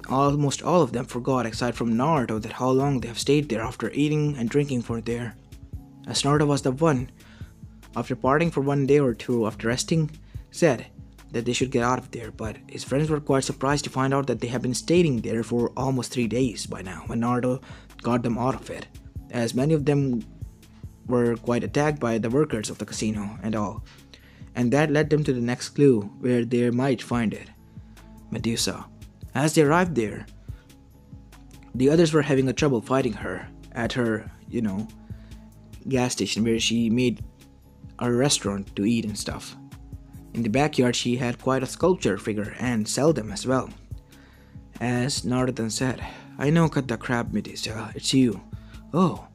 almost all of them forgot, aside from Naruto, that how long they have stayed there after eating and drinking for there. As Naruto was the one After parting for 1 day or two after resting, said that they should get out of there, but his friends were quite surprised to find out that they had been staying there for almost 3 days by now when Naruto got them out of it, as many of them were quite attacked by the workers of the casino and all. And that led them to the next clue where they might find it, Medusa. As they arrived there, the others were having a trouble fighting her at her, gas station where she made a restaurant to eat and stuff. In the backyard, she had quite a sculpture figure and sell them as well. As Naruto said, "I know, cut the crap, Medusa, it's you." "Oh,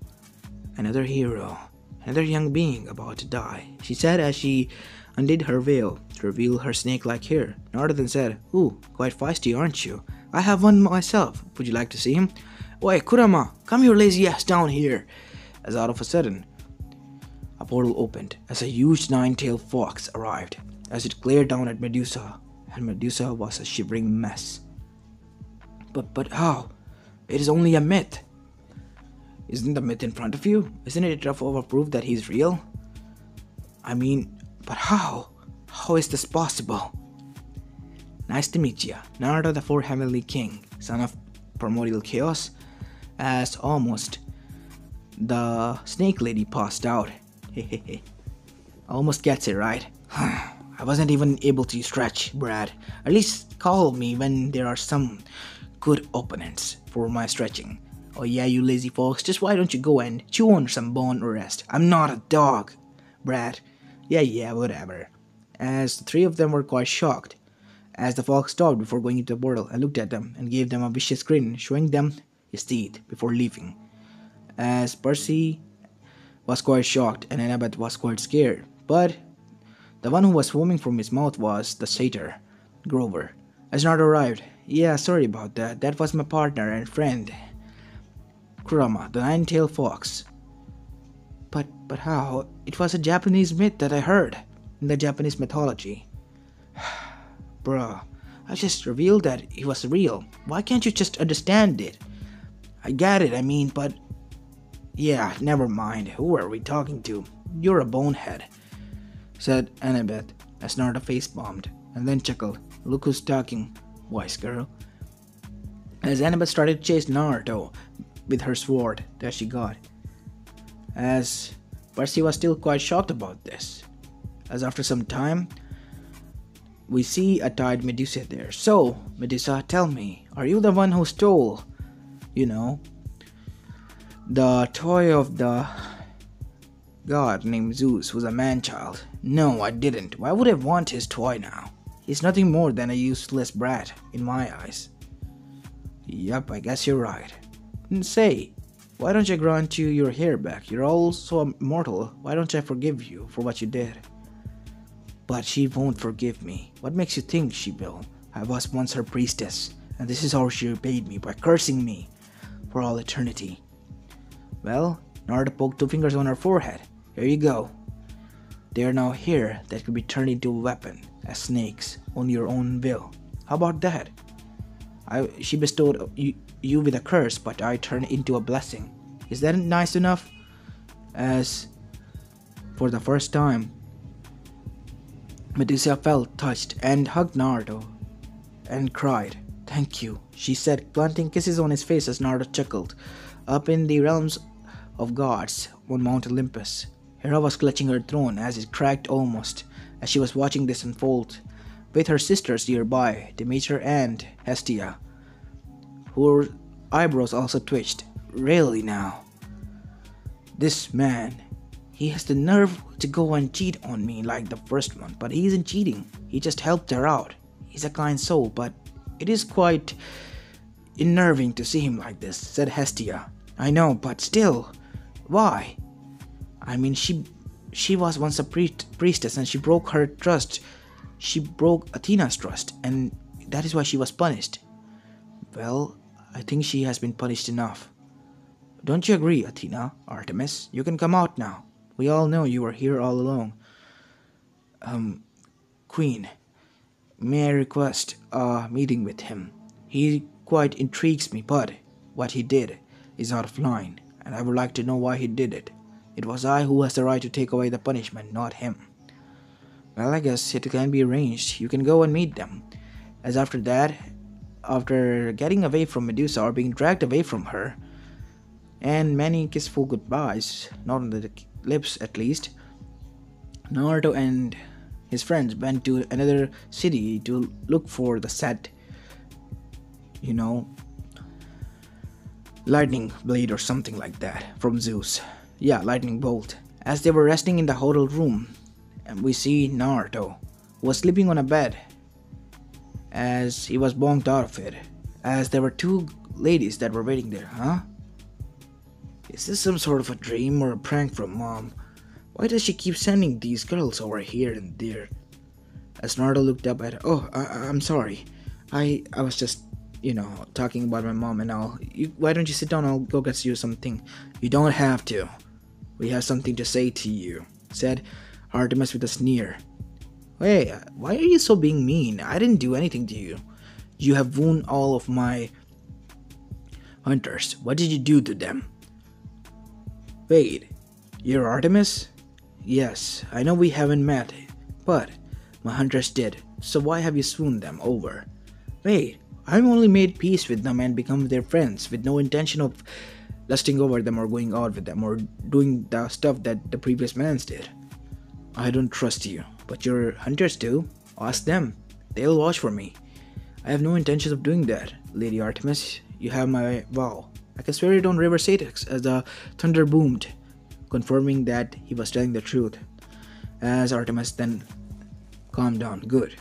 another hero, another young being about to die," she said as she undid her veil to reveal her snake-like hair. Naruto said, "Ooh, quite feisty, aren't you? I have one myself. Would you like to see him?" "Oi, Kurama, come your lazy ass down here." As out of a sudden, a portal opened as a huge nine-tailed fox arrived, as it glared down at Medusa, and Medusa was a shivering mess. But how? It is only a myth." "Isn't the myth in front of you? Isn't it enough of a proof that he's real?" "I mean, but how? How is this possible?" "Nice to meet ya, Naruto the Four Heavenly King, son of Primordial Chaos." As almost the snake lady passed out. Hehehe. Almost gets it, right? I wasn't even able to stretch, Brad. At least call me when there are some good opponents for my stretching. "Oh yeah, you lazy fox, just why don't you go and chew on some bone or rest? I'm not a dog, Brad." Yeah, whatever. As the three of them were quite shocked, as the fox stopped before going into the portal and looked at them and gave them a vicious grin, showing them his teeth before leaving. As Percy was quite shocked and Annabeth was quite scared, but the one who was foaming from his mouth was the satyr, Grover. As Naruto arrived, "Yeah, sorry about that. That was my partner and friend, Kurama, the nine-tailed fox." But how? It was a Japanese myth that I heard in the Japanese mythology." "Bruh, I just revealed that he was real. Why can't you just understand it?" "I get it, but yeah, never mind. Who are we talking to? You're a bonehead," said Annabeth as Naruto face-bombed and then chuckled. "Look who's talking, wise girl." As Annabeth started to chase Naruto with her sword that she got, as Percy was still quite shocked about this. As after some time, we see a tied Medusa there. "So, Medusa, tell me, are you the one who stole, the toy of the god named Zeus, who's a man-child?" "No, I didn't. Why would I want his toy now? He's nothing more than a useless brat in my eyes." "Yup, I guess you're right. And say, why don't I grant you your hair back? You're also immortal. Why don't I forgive you for what you did?" "But she won't forgive me. What makes you think she will? I was once her priestess, and this is how she repaid me, by cursing me for all eternity." Well, Naruto poked two fingers on her forehead. "Here you go. They are now hair that could be turned into a weapon, as snakes, on your own will. How about that? She bestowed you with a curse, but I turned it into a blessing. Is that nice enough?" As for the first time, Medusa felt touched and hugged Naruto and cried. "Thank you," she said, planting kisses on his face as Naruto chuckled. Up in the realms of gods on Mount Olympus, Hera was clutching her throne as it cracked almost as she was watching this unfold, with her sisters nearby, Demeter and Hestia, whose eyebrows also twitched. "Really now? This man, he has the nerve to go and cheat on me like the first one, but he isn't cheating. He just helped her out. He's a kind soul, but it is quite unnerving to see him like this," said Hestia. "I know, but still, why? She was once a priestess and she broke her trust. She broke Athena's trust, and that is why she was punished." "Well, I think she has been punished enough. Don't you agree, Athena, Artemis? You can come out now. We all know you were here all along." Queen, may I request a meeting with him? He quite intrigues me, but what he did is out of line, and I would like to know why he did it." It was I who has the right to take away the punishment, not him. Well, I guess it can be arranged. You can go and meet them. As after that, after getting away from Medusa or being dragged away from her, and many kissful goodbyes, not on the lips at least, Naruto and his friends went to another city to look for the set, you know, lightning blade or something like that from Zeus. Yeah, lightning bolt. As they were resting in the hotel room, and we see Naruto was sleeping on a bed as he was bonked out of it, as there were two ladies that were waiting there. Huh? Is this some sort of a dream or a prank from mom? Why does she keep sending these girls over here and there? As Naruto looked up at her, I'm sorry. I was just, talking about my mom and all. Why don't you sit down? I'll go get you something. You don't have to. We have something to say to you, said Artemis with a sneer. Hey, why are you so being mean? I didn't do anything to you. You have wounded all of my hunters. What did you do to them? Wait, you're Artemis? Yes, I know we haven't met, but my hunters did, so why have you swooned them over? Wait, I've only made peace with them and become their friends with no intention of lusting over them or going out with them or doing the stuff that the previous mans did. I don't trust you, but your hunters do. Ask them. They'll watch for me. I have no intention of doing that, Lady Artemis. You have my vow. I can swear it on River Satyx as the thunder boomed, confirming that he was telling the truth. As Artemis then calmed down. Good.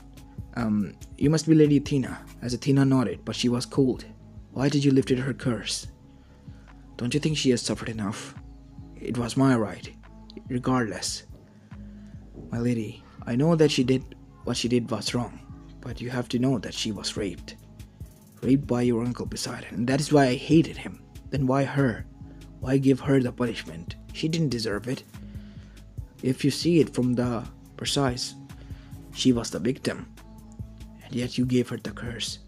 You must be Lady Athena. As Athena nodded, but she was cold. Why did you lift her curse? Don't you think she has suffered enough? It was my right. Regardless. My lady, I know that what she did was wrong, but you have to know that she was raped. Raped by your uncle beside her, and that is why I hated him. Then why her? Why give her the punishment? She didn't deserve it. If you see it from the precise, she was the victim, and yet you gave her the curse.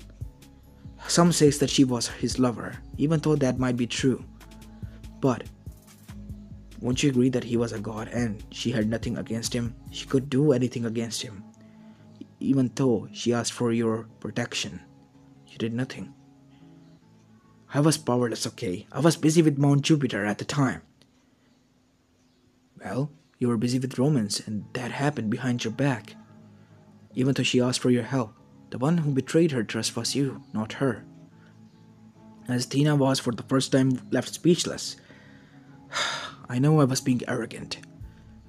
Some says that she was his lover, even though that might be true. But won't you agree that he was a god and she had nothing against him? She could do anything against him. Even though she asked for your protection, you did nothing. I was powerless, okay? I was busy with Mount Jupiter at the time. Well, you were busy with romance, and that happened behind your back. Even though she asked for your help, the one who betrayed her trust was you, not her. As Tina was for the first time left speechless. I know I was being arrogant.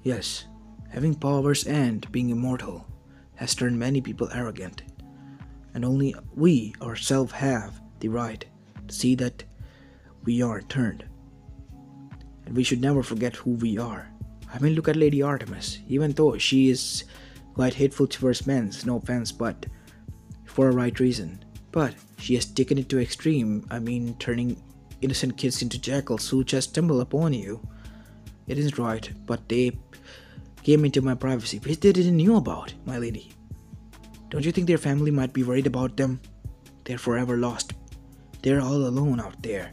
Yes, having powers and being immortal has turned many people arrogant. And only we ourselves have the right to see that we are turned. And we should never forget who we are. I mean, look at Lady Artemis. Even though she is quite hateful towards men, no offense, but for a right reason. But she has taken it to extreme. I mean, turning innocent kids into jackals who just stumble upon you. It isn't right, but they came into my privacy, which they didn't know about, my lady. Don't you think their family might be worried about them? They're forever lost. They're all alone out there.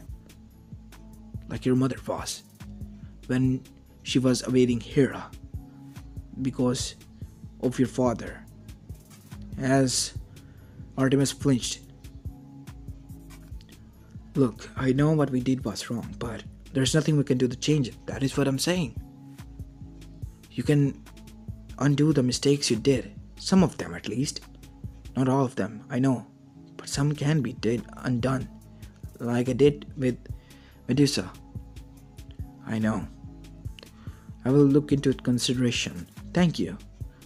Like your mother was, when she was awaiting Hera, because of your father. As Artemis flinched. Look, I know what we did was wrong, but there's nothing we can do to change it. That is what I'm saying. You can undo the mistakes you did. Some of them, at least. Not all of them, I know. But some can be undone. Like I did with Medusa. I know. I will look into consideration. Thank you.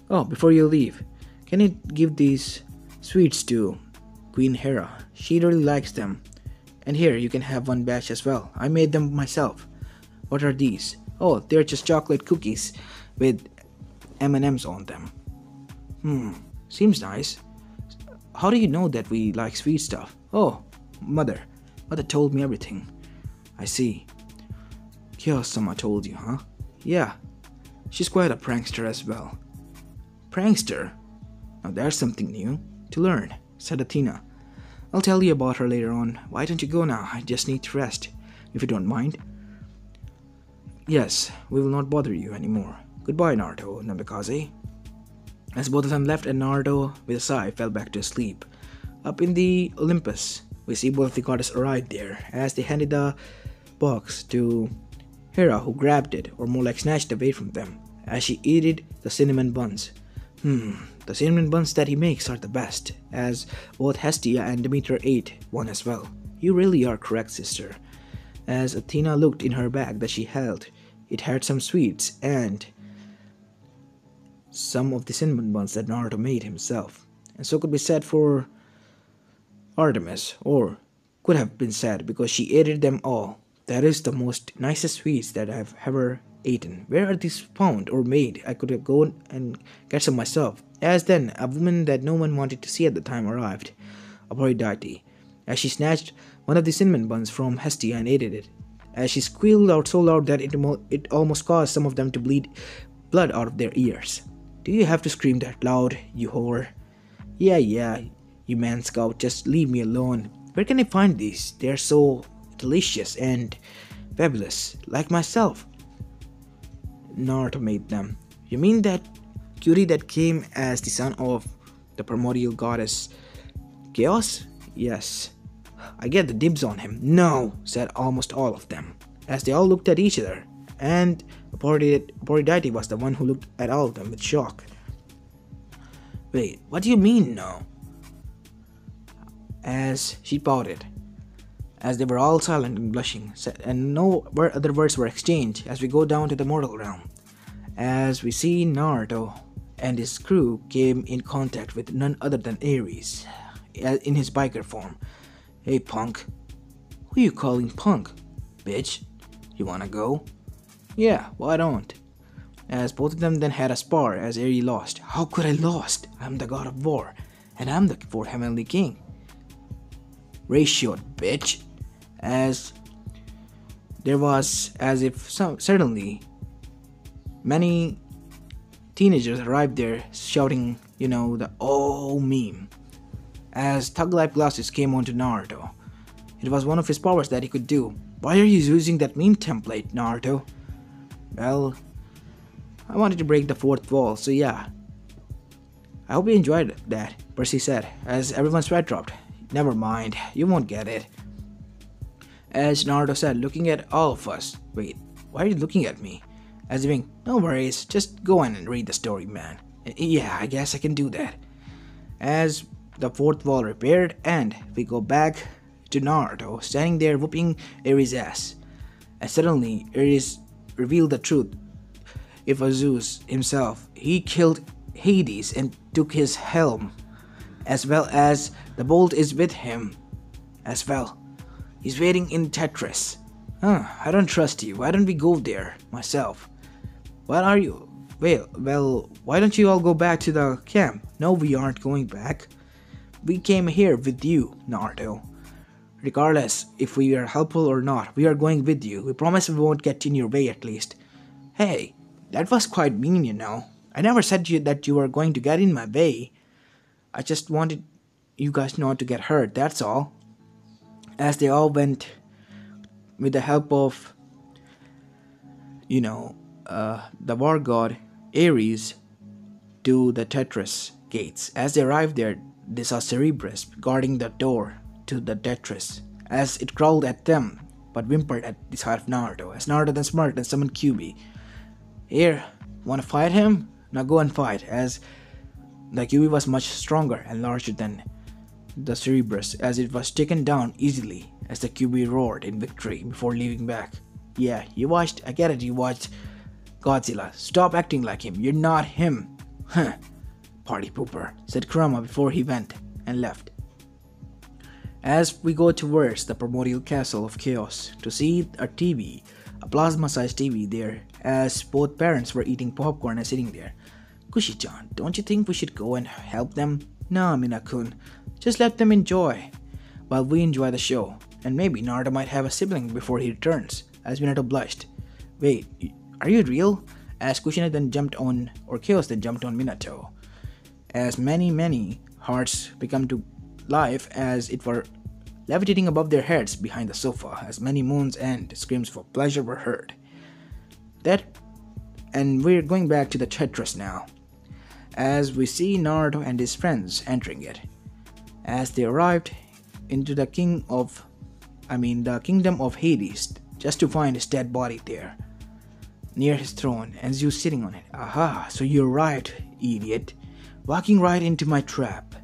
Oh, before you leave, can you give these sweets to Queen Hera? She really likes them. And here, you can have one batch as well. I made them myself. What are these? Oh, they're just chocolate cookies with M&Ms on them. Seems nice. How do you know that we like sweet stuff? Oh, Mother. Mother told me everything. I see. Kyo-sama told you, huh? Yeah. She's quite a prankster as well. Prankster? Now there's something new to learn, said Athena. I'll tell you about her later on. Why don't you go now? I just need to rest, if you don't mind. Yes, we will not bother you anymore. Goodbye, Naruto, Namikaze. As both of them left and Naruto, with a sigh, fell back to sleep. Up in the Olympus, we see both of the goddess arrive there as they handed the box to Hera, who grabbed it, or more like snatched away from them, as she ate the cinnamon buns. The cinnamon buns that he makes are the best, as both Hestia and Demeter ate one as well. You really are correct, sister. As Athena looked in her bag that she held, it had some sweets and some of the cinnamon buns that Naruto made himself. And so could be said for Artemis, or could have been said because she ate them all. That is the most nicest sweets that I've ever eaten. Where are these found or made? I could have gone and get some myself. As then, a woman that no one wanted to see at the time arrived, Aphrodite, as she snatched one of the cinnamon buns from Hestia and ate it. As she squealed out so loud that it almost caused some of them to bleed blood out of their ears. Do you have to scream that loud, you whore? Yeah, you man scout, just leave me alone. Where can I find these? They're so delicious and fabulous, like myself. Naruto made them. You mean that cutie that came as the son of the primordial goddess Chaos? Yes. I get the dibs on him. No, said almost all of them, as they all looked at each other, and Aphrodite was the one who looked at all of them with shock. Wait, what do you mean no? As she pouted, as they were all silent and blushing, and no other words were exchanged as we go down to the mortal realm. As we see Naruto and his crew came in contact with none other than Ares, in his biker form. Hey punk, who you calling punk? Bitch, you wanna go? Yeah, why don't? As both of them then had a spar as Ares lost. How could I lost? I'm the god of war, and I'm the fourth heavenly king. Ratioed, bitch. As there was, as if suddenly many teenagers arrived there shouting, the oh meme. As thug-like glasses came onto Naruto. It was one of his powers that he could do. Why are you using that meme template, Naruto? Well, I wanted to break the fourth wall, so yeah. I hope you enjoyed that, Percy said, as everyone's sweat dropped. Never mind, you won't get it. As Naruto said, looking at all of us. Wait, why are you looking at me? As if no worries, just go on and read the story, man. Yeah, I guess I can do that. As the fourth wall repaired, and we go back to Naruto standing there whooping Ares' ass. And suddenly, Ares revealed the truth. It was Zeus himself. He killed Hades and took his helm, as well as the bolt is with him as well. He's waiting in Tetris. I don't trust you. Why don't we go there myself? What are you? Well, why don't you all go back to the camp? No, we aren't going back. We came here with you, Naruto. Regardless if we are helpful or not, we are going with you. We promise we won't get in your way at least. Hey, that was quite mean, I never said that you were going to get in my way. I just wanted you guys not to get hurt, that's all. As they all went with the help of, the war god Ares to the Tetris gates. As they arrived there, they saw Cerberus guarding the door to the Tetris as it crawled at them but whimpered at the sight of Naruto. As Naruto then smirked and summoned Kyuubi. Here, wanna fight him? Now go and fight, as the Kyuubi was much stronger and larger than the Cerberus, as it was taken down easily as the Kyuubi roared in victory before leaving back. Yeah, you watched, I get it, you watched Godzilla. Stop acting like him, you're not him. Huh, party pooper, said Kurama before he went and left. As we go towards the primordial castle of chaos to see a TV, a plasma-sized TV there, as both parents were eating popcorn and sitting there. Kushi-chan, don't you think we should go and help them? No, Minakun, just let them enjoy while we enjoy the show, and maybe Naruto might have a sibling before he returns, as Minato blushed. Wait, are you real? As Kushina then jumped on, or Chaos then jumped on Minato, as many hearts become to life as it were levitating above their heads behind the sofa, as many moans and screams for pleasure were heard. That and we're going back to the Tetris now, as we see Naruto and his friends entering it. As they arrived into the kingdom of Hades, just to find his dead body there, near his throne, and Zeus sitting on it. Aha, so you arrived, idiot, walking right into my trap.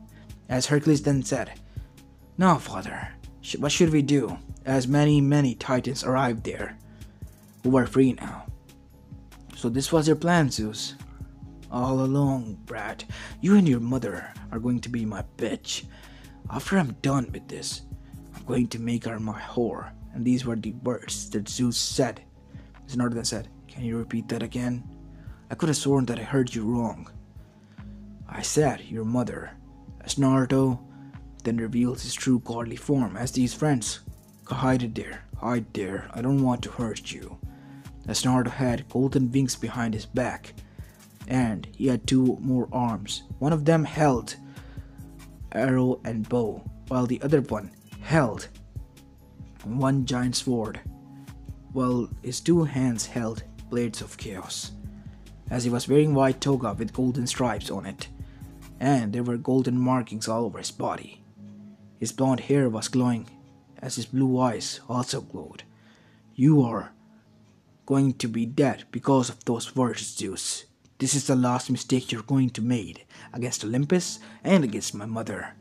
As Hercules then said, "Now, father, what should we do?" As many titans arrived there, who were free now. So this was your plan, Zeus. All along, brat. You and your mother are going to be my bitch. After I'm done with this, I'm going to make her my whore. And these were the words that Zeus said. As Naruto then said, "Can you repeat that again? I could have sworn that I heard you wrong." "I said your mother." As Naruto then reveals his true godly form, as these friends, hide there, I don't want to hurt you. As Naruto had golden wings behind his back, and he had two more arms. One of them held arrow and bow, while the other one held one giant sword, while his two hands held blades of chaos. As he was wearing white toga with golden stripes on it, and there were golden markings all over his body. His blonde hair was glowing, as his blue eyes also glowed. "You are going to be dead because of those words, Zeus. This is the last mistake you're going to make against Olympus and against my mother.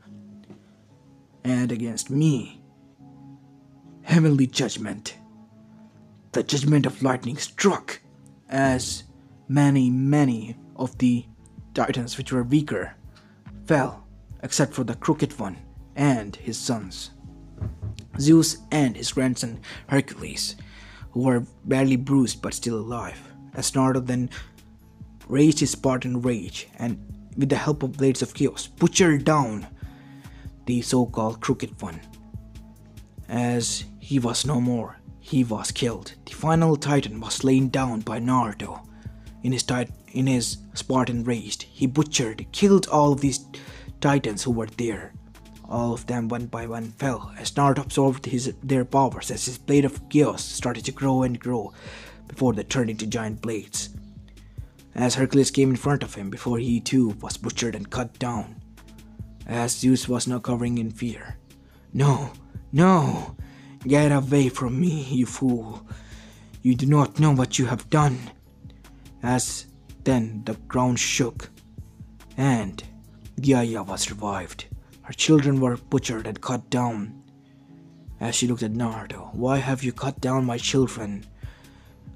And against me. Heavenly judgment." The judgment of lightning struck, as many of the titans which were weaker fell, except for the crooked one and his sons, Zeus and his grandson Hercules, who were barely bruised but still alive. As Naruto then raised his Spartan rage and, with the help of blades of chaos, butchered down the so-called crooked one. As he was no more, he was killed. The final titan was slain down by Naruto. In his Spartan rage, he killed all of these titans who were there. All of them one by one fell as Naruto absorbed their powers, as his blade of chaos started to grow and grow before they turned into giant blades. As Hercules came in front of him before he too was butchered and cut down, as Zeus was now covering in fear. No! Get away from me, you fool! You do not know what you have done." As then the ground shook, and Gaia was revived. Her children were butchered and cut down. As she looked at Naruto, "Why have you cut down my children?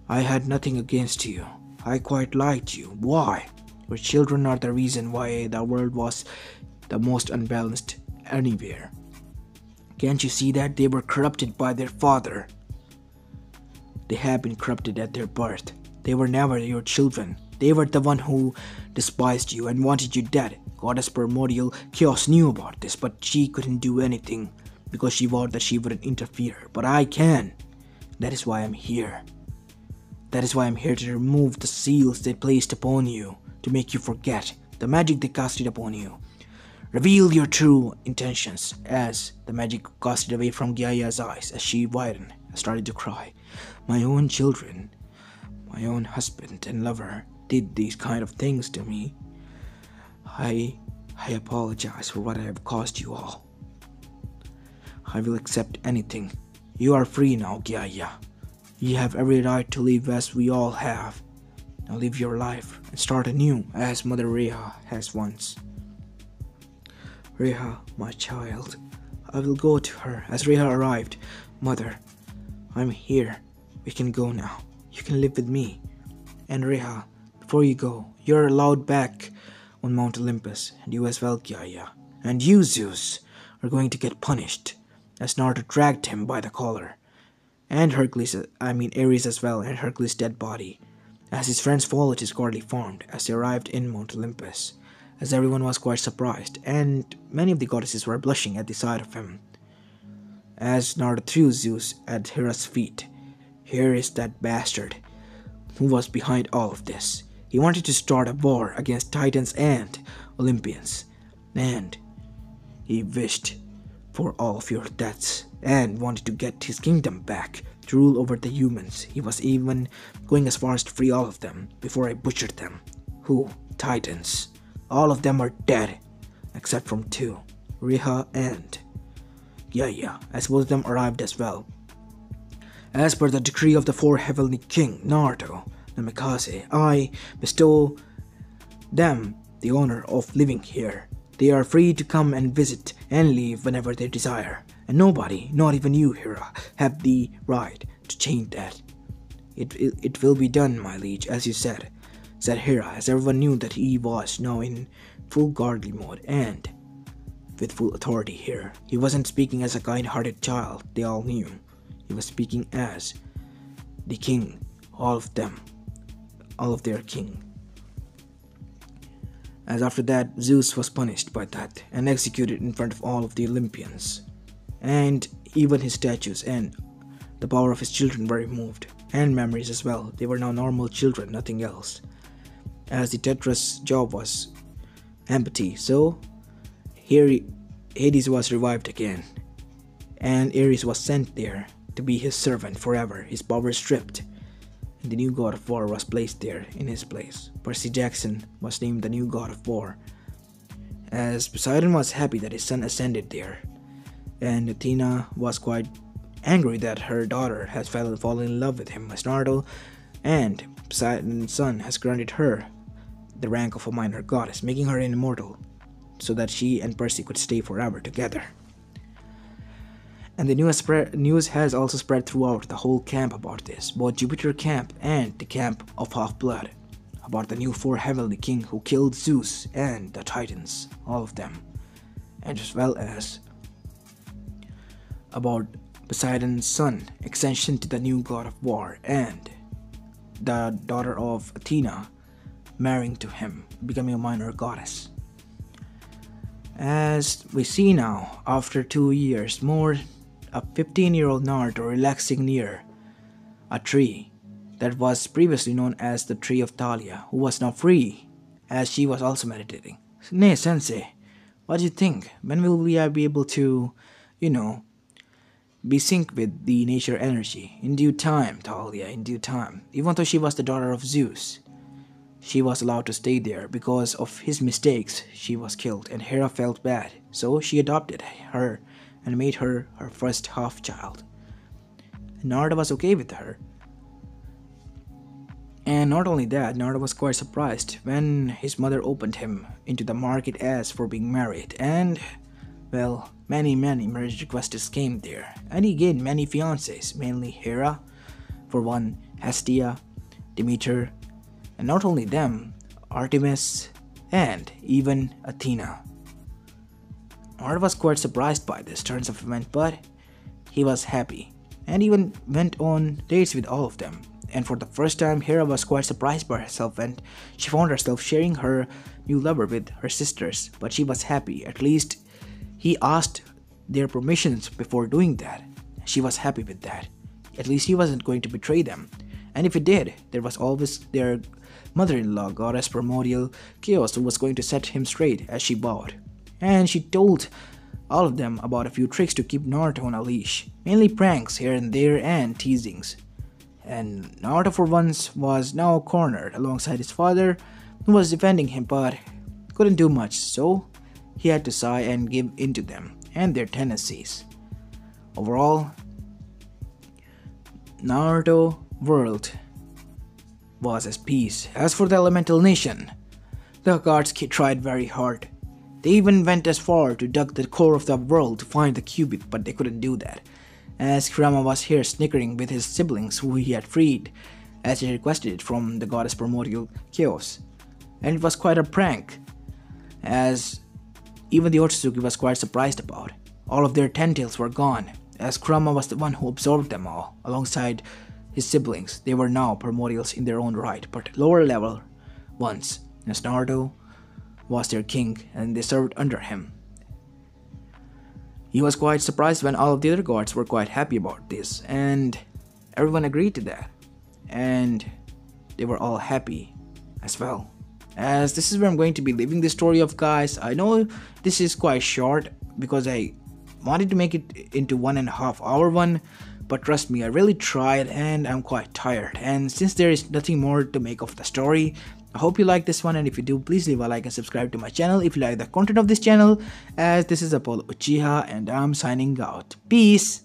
I had nothing against you. I quite liked you. Why? Your children are the reason why the world was the most unbalanced anywhere. Can't you see that? They were corrupted by their father. They have been corrupted at their birth. They were never your children. They were the one who despised you and wanted you dead. Goddess Primordial Chaos knew about this, but she couldn't do anything because she vowed that she wouldn't interfere. But I can. That is why I'm here. That is why I'm here to remove the seals they placed upon you, to make you forget the magic they casted upon you. Reveal your true intentions." As the magic casted away from Gaia's eyes, as she widened and started to cry. "My own children, my own husband and lover did these kind of things to me. I apologize for what I have caused you all. I will accept anything. You are free now, Gaia. You have every right to live as we all have. Now live your life and start anew as Mother Reha has once." "Reha, my child." I will go to her. As Reha arrived, "Mother, I'm here. We can go now. You can live with me. And Reha, before you go, you're allowed back on Mount Olympus, and you as well, Gaia. And you, Zeus, are going to get punished." As Naruto dragged him by the collar, and Ares as well, and Hercules' dead body, as his friends followed his godly form as they arrived in Mount Olympus, as everyone was quite surprised, and many of the goddesses were blushing at the sight of him. As Naruto threw Zeus at Hera's feet. "Here is that bastard who was behind all of this. He wanted to start a war against Titans and Olympians, and he wished for all of your deaths. and wanted to get his kingdom back to rule over the humans. He was even going as far as to free all of them before I butchered them. Who? Titans. All of them are dead, except from two, Riha and Yaya, as both of them arrived as well. As per the decree of the four heavenly king, Naruto, Namikaze, I bestow them the honor of living here. They are free to come and visit and leave whenever they desire, and nobody, not even you, Hira, have the right to change that. It will be done, my liege, as you said Hira, as everyone knew that he was now in full godly mode and with full authority here. He wasn't speaking as a kind-hearted child, they all knew. He was speaking as the king, all of them, all of their king. As after that, Zeus was punished by that and executed in front of all of the Olympians. And even his statues and the power of his children were removed, and memories as well. They were now normal children, nothing else. As the Tetra's job was empty, so here Hades was revived again, and Ares was sent there to be his servant forever, his power stripped, and the new god of war was placed there in his place. Percy Jackson was named the new god of war, as Poseidon was happy that his son ascended there, and Athena was quite angry that her daughter has fallen in love with him as Naruto, and Poseidon's son has granted her the rank of a minor goddess, making her immortal, so that she and Percy could stay forever together. And the news has also spread throughout the whole camp about this, both Jupiter camp and the camp of Half-Blood, about the new four heavenly king who killed Zeus and the Titans, all of them, and as well as about Poseidon's son, extension to the new god of war, and the daughter of Athena marrying to him, becoming a minor goddess. As we see now, after 2 years more, a 15-year-old Naruto relaxing near a tree that was previously known as the Tree of Thalia, who was now free, as she was also meditating. Nay, Sensei, what do you think? When will we be able to, be synced with the nature energy? In due time, Thalia, in due time. Even though she was the daughter of Zeus, she was allowed to stay there because of his mistakes. She was killed, and Hera felt bad, so she adopted her and made her her first half-child. Naruto was okay with her. And not only that, Naruto was quite surprised when his mother opened him into the market as for being married, and, well, many marriage requests came there, and he gained many fiancés, mainly Hera, for one, Hestia, Demeter, and not only them, Artemis, and even Athena. Naruto was quite surprised by this turns of event, but he was happy, and even went on dates with all of them. And for the first time, Hera was quite surprised by herself, and she found herself sharing her new lover with her sisters, but she was happy. At least he asked their permissions before doing that. She was happy with that. At least he wasn't going to betray them. And if he did, there was always their mother-in-law, goddess Primordial Chaos, who was going to set him straight as she bowed. And she told all of them about a few tricks to keep Naruto on a leash, mainly pranks here and there and teasings. And Naruto for once was now cornered alongside his father, who was defending him but couldn't do much, so he had to sigh and give in to them and their tendencies. Overall, Naruto world was at peace. As for the elemental nation, the gods tried very hard. They even went as far to dug the core of the world to find the cubit, but they couldn't do that, as Kurama was here snickering with his siblings who he had freed, as he requested it from the goddess Primordial Chaos. And it was quite a prank, as even the Otsutsuki was quite surprised about. All of their tentails were gone, as Kurama was the one who absorbed them all, alongside his siblings. They were now primordials in their own right, but lower level ones, as Naruto was their king and they served under him. He was quite surprised when all of the other gods were quite happy about this, and everyone agreed to that, and they were all happy as well. As this is where I'm going to be leaving the story of, guys. I know this is quite short because I wanted to make it into 1.5 hour one, but trust me, I really tried and I'm quite tired. And since there is nothing more to make of the story, I hope you like this one, and if you do, please leave a like and subscribe to my channel if you like the content of this channel, as this is Apollo Uchiha and I'm signing out. Peace!